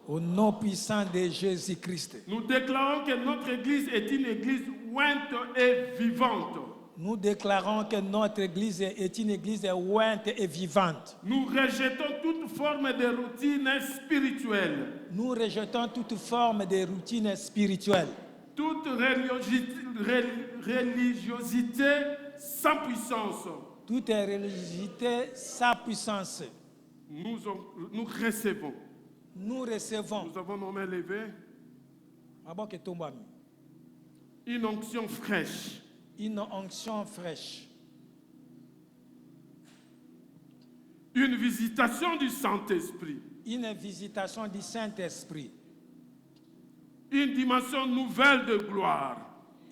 Au nom puissant de Jésus-Christ. nous déclarons que notre Église est une Église ointe et vivante. Nous déclarons que notre Église est une Église ointe et vivante. Nous rejetons toute forme de routine spirituelle, Nous rejetons toute forme de routine spirituelle, toute religiosité sans puissance. toute religiosité sans puissance. Nous recevons. Nous recevons Nous avons nos mains levées. Une onction fraîche. une onction fraîche, Une visitation du Saint-Esprit. une visitation du Saint-Esprit, Une dimension nouvelle de gloire.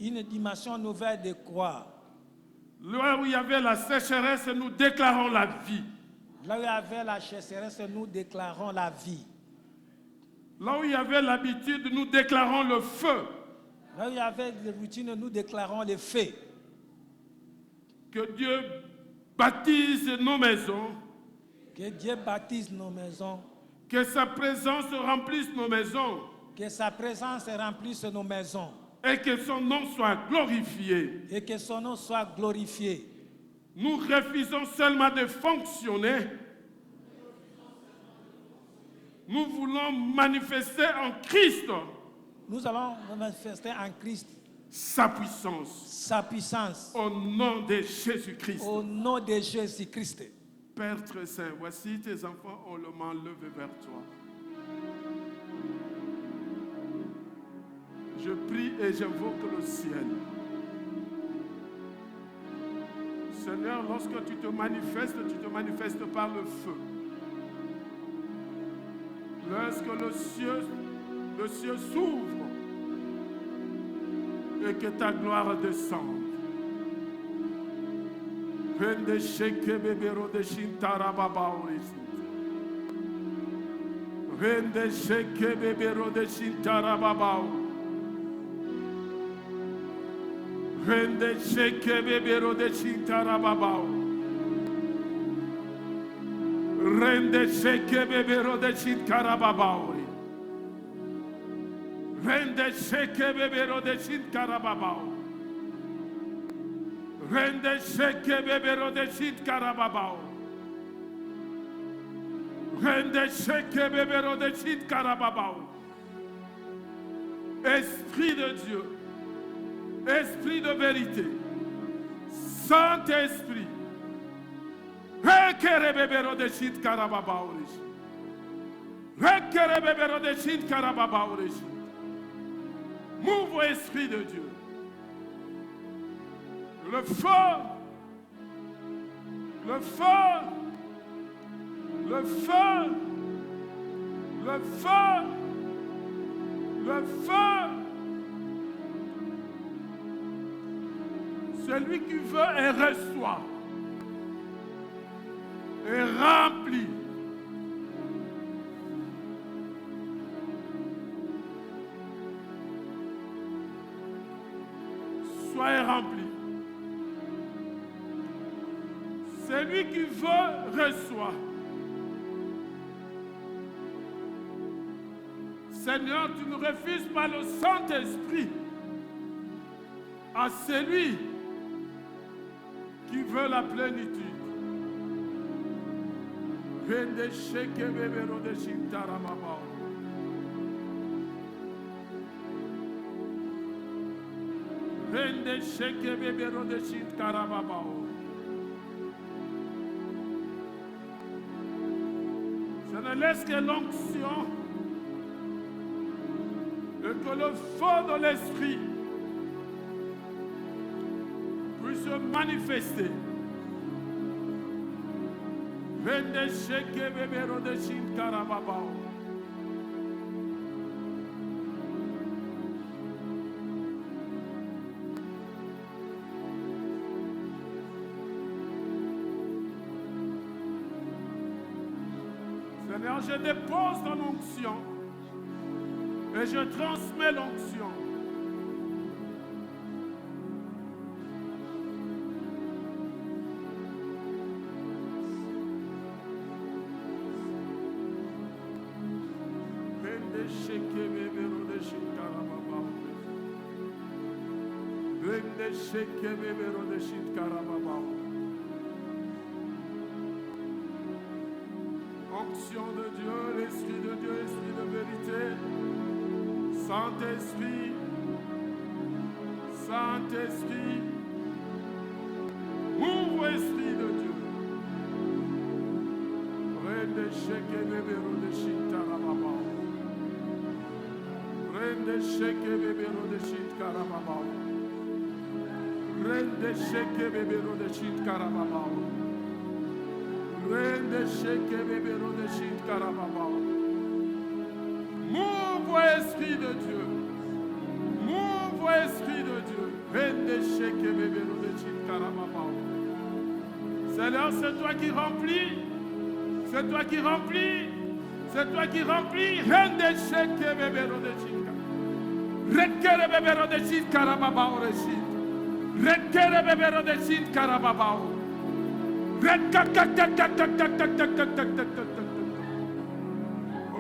une dimension nouvelle de croix. Là où il y avait la sécheresse, nous déclarons la vie. Là où il y avait la sécheresse, nous déclarons la vie. Là où il y avait l'habitude, nous déclarons le feu. Là où il y avait des routines, nous déclarons les faits. Que Dieu baptise nos maisons. Que Dieu baptise nos maisons. Que sa présence remplisse nos maisons. Que sa présence remplisse nos maisons. Et que son nom soit glorifié. Et que son nom soit glorifié. Nous refusons seulement de fonctionner. Nous voulons manifester en Christ Nous allons manifester en Christ sa puissance. sa puissance. Au nom de Jésus-Christ. Au nom de Jésus-Christ. Père très saint, voici tes enfants ont le main levée vers toi. Je prie et j'invoque le ciel. Seigneur, lorsque tu te manifestes par le feu. Lorsque le ciel s'ouvre et que ta gloire descende. Rende sheke bebero de shintara baba orisi. Rende sheke bebero de shintara baba. Rende sheke bebero de shintara baba. Rende sheke bebero de shintara baba. Rende sheke bebero de shintara baba. Rende sheke bebero de shit karababao. Rende sheke bebero de shit karababao. Esprit de Dieu, esprit de vérité, Saint-Esprit, rekere bebero de shit karababao. Rekere bebero de shit karababao. Move, Esprit de Dieu. Le feu, le feu, le feu, le feu, le feu. Celui qui veut et reçoit est rempli. Soyez remplis. Celui qui veut reçoit. Seigneur, tu ne refuses pas le Saint-Esprit à celui qui veut la plénitude. Rende sheke bebero de shintarababa. Rende sheke bebero de shintarababa. Ça ne laisse que l'onction et que le feu de l'esprit puisse se manifester. Vende sheke bebero de shintarababa. Seigneur, je dépose ton onction et je transmets l'onction. Rende sheke bebero de shintarababa. Rende sheke bebero de shintarababa. Onction de Dieu, l'Esprit de Dieu, Esprit de vérité, Saint-Esprit, Saint-Esprit, ouvre Esprit de Dieu. Rende sheke bebero de shintarababa. Rende sheke bebero de shintarababa. Rende sheke bebero de shintarababa. Rende sheke bebero de shintarababa. Move, Esprit de Dieu. Move, Esprit de Dieu. Rende sheke bebero de shintarababa. Seigneur, c'est toi qui remplis. C'est toi qui remplis. C'est toi qui remplis. Rende sheke bebero de shintarababa. Rekere bebero de shintarababa oreshit. Rekere bebero de shintarababa. Oh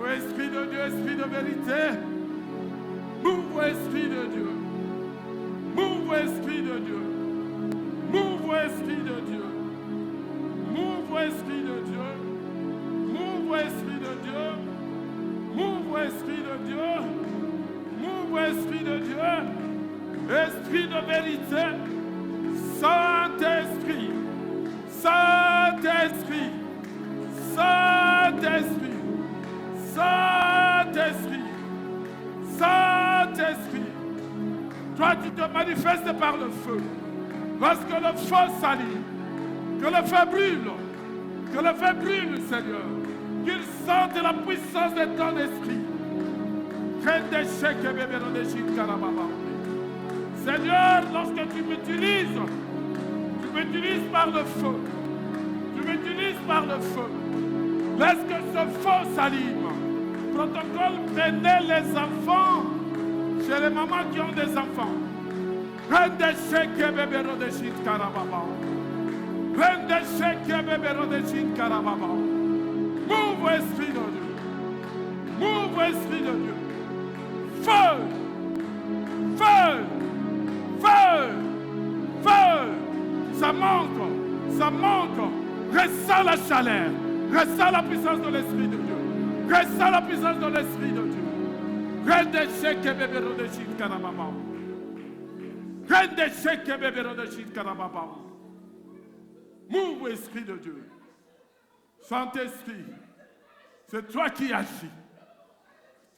Esprit de Dieu, Esprit de vérité, move Esprit de Dieu, move Esprit de Dieu, move Esprit de Dieu, move Esprit de Dieu, move Esprit de Dieu, move Esprit de Dieu, move Esprit de Dieu, Esprit de vérité, Saint-Esprit. Saint-Esprit, Saint-Esprit, Saint-Esprit, Saint-Esprit, toi tu te manifestes par le feu, parce que le feu salit, que le feu brûle, Seigneur, qu'il sente la puissance de ton esprit. Seigneur, lorsque tu m'utilises par le feu. Tu m'utilises par le feu. Laisse que ce feu s'allume. Protocole, prenez les enfants chez les mamans qui ont des enfants. Rende sheke bebero de shit karababa. Rende sheke bebero de shit karababa. Move Esprit de Dieu. Move Esprit de Dieu. Feu. Feu. Feu. Feu. Ça monte, ressens la chaleur, ressens la puissance de l'Esprit de Dieu, ressens la puissance de l'Esprit de Dieu. Rende sheke bebero de shit karababa. Rende sheke bebero de shit karababa. Move Esprit de Dieu. Saint-Esprit, c'est toi qui agis.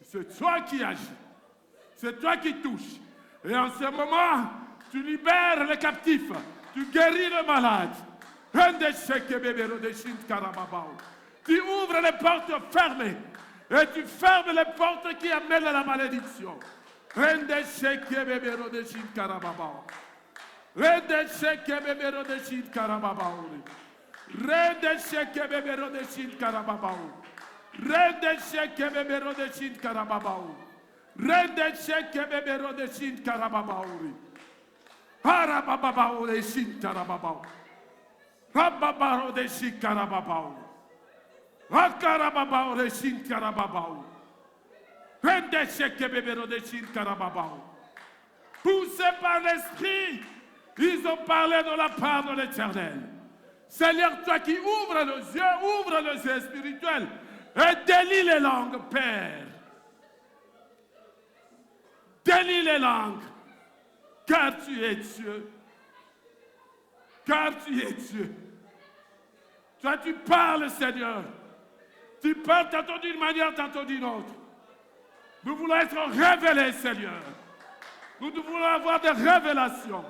C'est toi qui agis. C'est toi qui touches. Et en ce moment, tu libères les captifs. Tu guéris le malade. Tu ouvres les portes fermées. Et tu fermes les portes qui amènent la malédiction. Rende sheke bebero de shit karababa. Rende sheke bebero de shit karababa. Rende sheke bebero de shit karababa. Rende sheke bebero de shit karababa. Rende sheke bebero de shit karababa. Harababa de shit karababa. Rababa de shit karababa. Hakarababa de shit karababa. Poussés par l'Esprit, ils ont parlé de la part de l'Éternel. Seigneur, toi qui ouvres les yeux spirituels et délie les langues, Père. Délie les langues, car tu es Dieu. Car tu es Dieu. Toi, tu parles, Seigneur. Tu parles tantôt d'une manière, tantôt d'une autre. Nous voulons être révélés, Seigneur. Nous voulons avoir des révélations.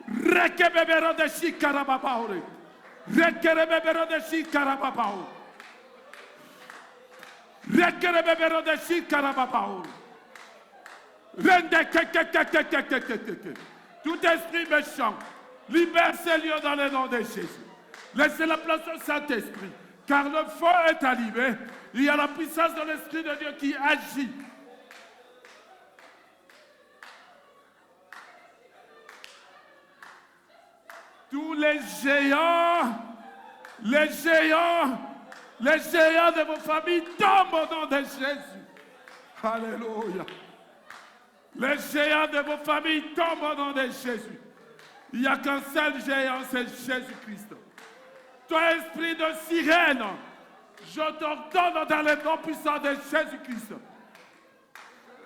Rekebebero de shikarababaore. Rekerebebero de shikarababao. Rekerebebero de shikarababao. Rende ke. Tout esprit méchant, libère ces lieux dans le nom de Jésus. Laissez la place au Saint-Esprit, car le feu est allumé. Il y a la puissance de l'Esprit de Dieu qui agit. Tous les géants de vos familles tombent au nom de Jésus. Alléluia. Les géants de vos familles tombent au nom de Jésus. Il n'y a qu'un seul géant, c'est Jésus-Christ. Toi, esprit de sirène, je t'ordonne dans le nom puissant de Jésus-Christ.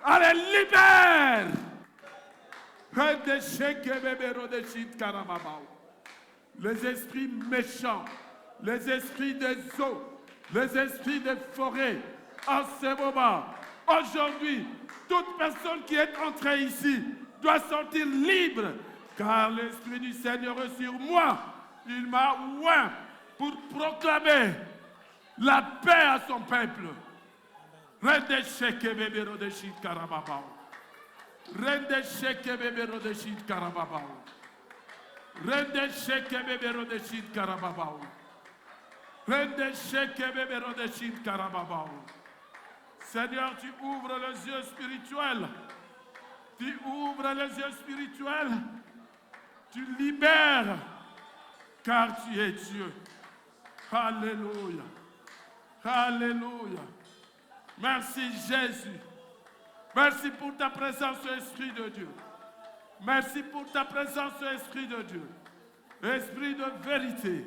Allez, libère! Les esprits méchants, les esprits des eaux, les esprits des forêts, en ce moment, aujourd'hui, toute personne qui est entrée ici doit sortir libre, car l'Esprit du Seigneur est sur moi. Il m'a oint pour proclamer la paix à son peuple. Rende sheke bebero de shit karababao. Rende sheke bebero de shit karababao. Rende sheke bebero de shit karababao. Rende sheke bebero de shit karababao. Seigneur, tu ouvres les yeux spirituels. Tu ouvres les yeux spirituels. Tu libères, car tu es Dieu. Alléluia. Alléluia. Merci Jésus. Merci pour ta présence, Esprit de Dieu. Merci pour ta présence, Esprit de Dieu. Esprit de vérité.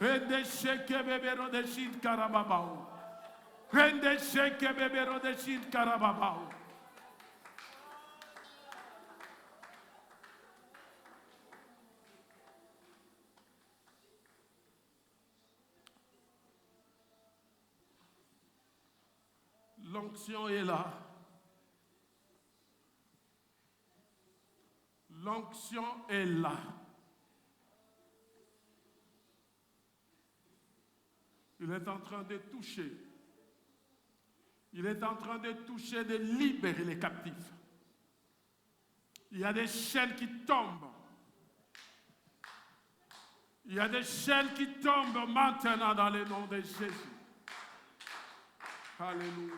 Rende sheke bebero de shit karababao. Rende sheke bebero de shit karababao. L'onction est là. L'onction est là. Il est en train de toucher. Il est en train de toucher, de libérer les captifs. Il y a des chaînes qui tombent. Il y a des chaînes qui tombent maintenant dans le nom de Jésus. Alléluia.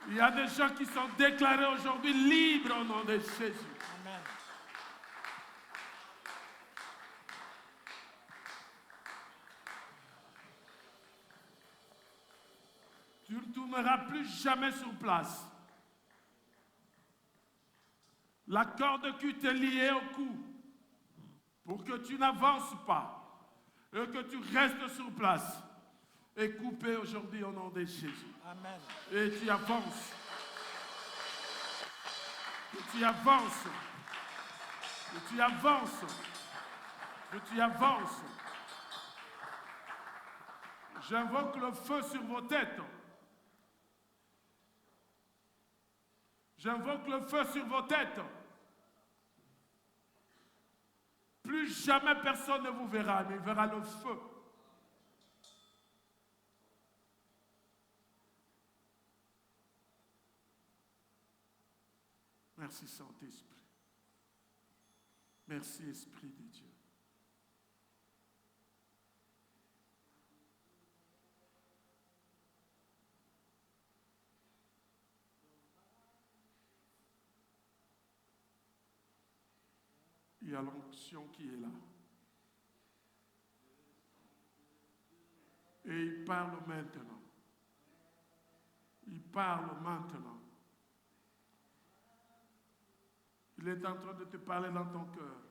Il y a des gens qui sont déclarés aujourd'hui libres au nom de Jésus. Amen. Tu ne tourneras plus jamais sur place. La corde qui t'est liée au cou pour que tu n'avances pas et que tu restes sur place est coupée aujourd'hui au nom de Jésus. Amen. Et tu avances. Et tu avances. Et tu avances. Et tu avances. J'invoque le feu sur vos têtes. J'invoque le feu sur vos têtes. Plus jamais personne ne vous verra, mais verra le feu. Merci Saint-Esprit. Merci Esprit de Dieu. Il y a l'onction qui est là. Et il parle maintenant. Il parle maintenant. Il est en train de te parler dans ton cœur.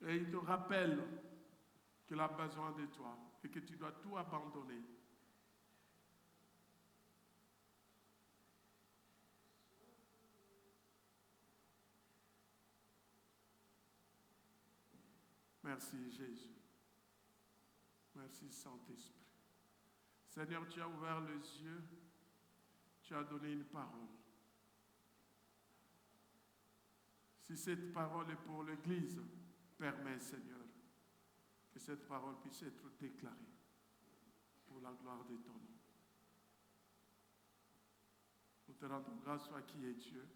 Et il te rappelle qu'il a besoin de toi et que tu dois tout abandonner. Merci Jésus. Merci Saint-Esprit. Seigneur, tu as ouvert les yeux, tu as donné une parole. Si cette parole est pour l'Église, permets, Seigneur, que cette parole puisse être déclarée pour la gloire de ton nom. Nous te rendons grâce, toi qui es Dieu.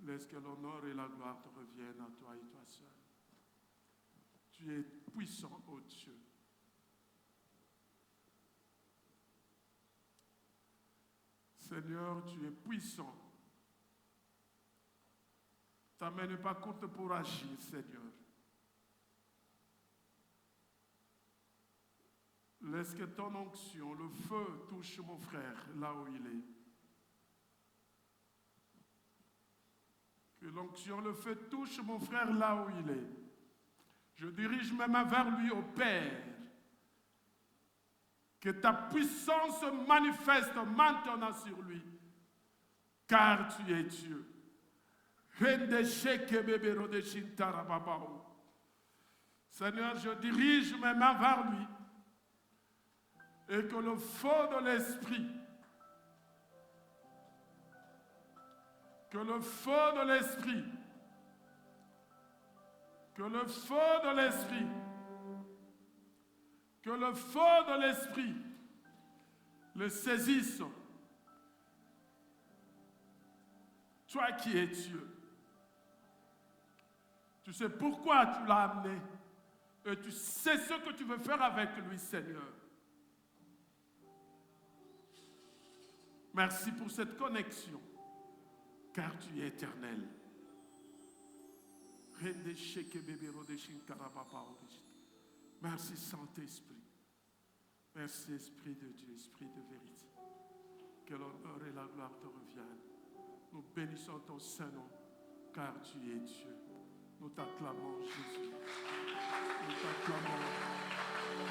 Laisse que l'honneur et la gloire te reviennent à toi et toi seul. Tu es puissant, ô Dieu. Seigneur, tu es puissant. Ta main n'est pas courte pour agir, Seigneur. Laisse que ton onction, le feu, touche mon frère là où il est. Que l'onction, le feu touche mon frère là où il est. Je dirige mes mains vers lui, au Père. Que ta puissance se manifeste maintenant sur lui, car tu es Dieu. Seigneur, je dirige mes mains vers lui et que le feu de l'Esprit, que le feu de l'Esprit, que le feu de l'Esprit, que le feu de l'Esprit le saisisse. Toi qui es Dieu, tu sais pourquoi tu l'as amené et tu sais ce que tu veux faire avec lui, Seigneur. Merci pour cette connexion, car tu es éternel. Merci Saint-Esprit. Merci Esprit de Dieu, Esprit de vérité. Que l'honneur et la gloire te reviennent. Nous bénissons ton Saint-Nom, car tu es Dieu. Nous t'acclamons, Jésus. Nous t'acclamons.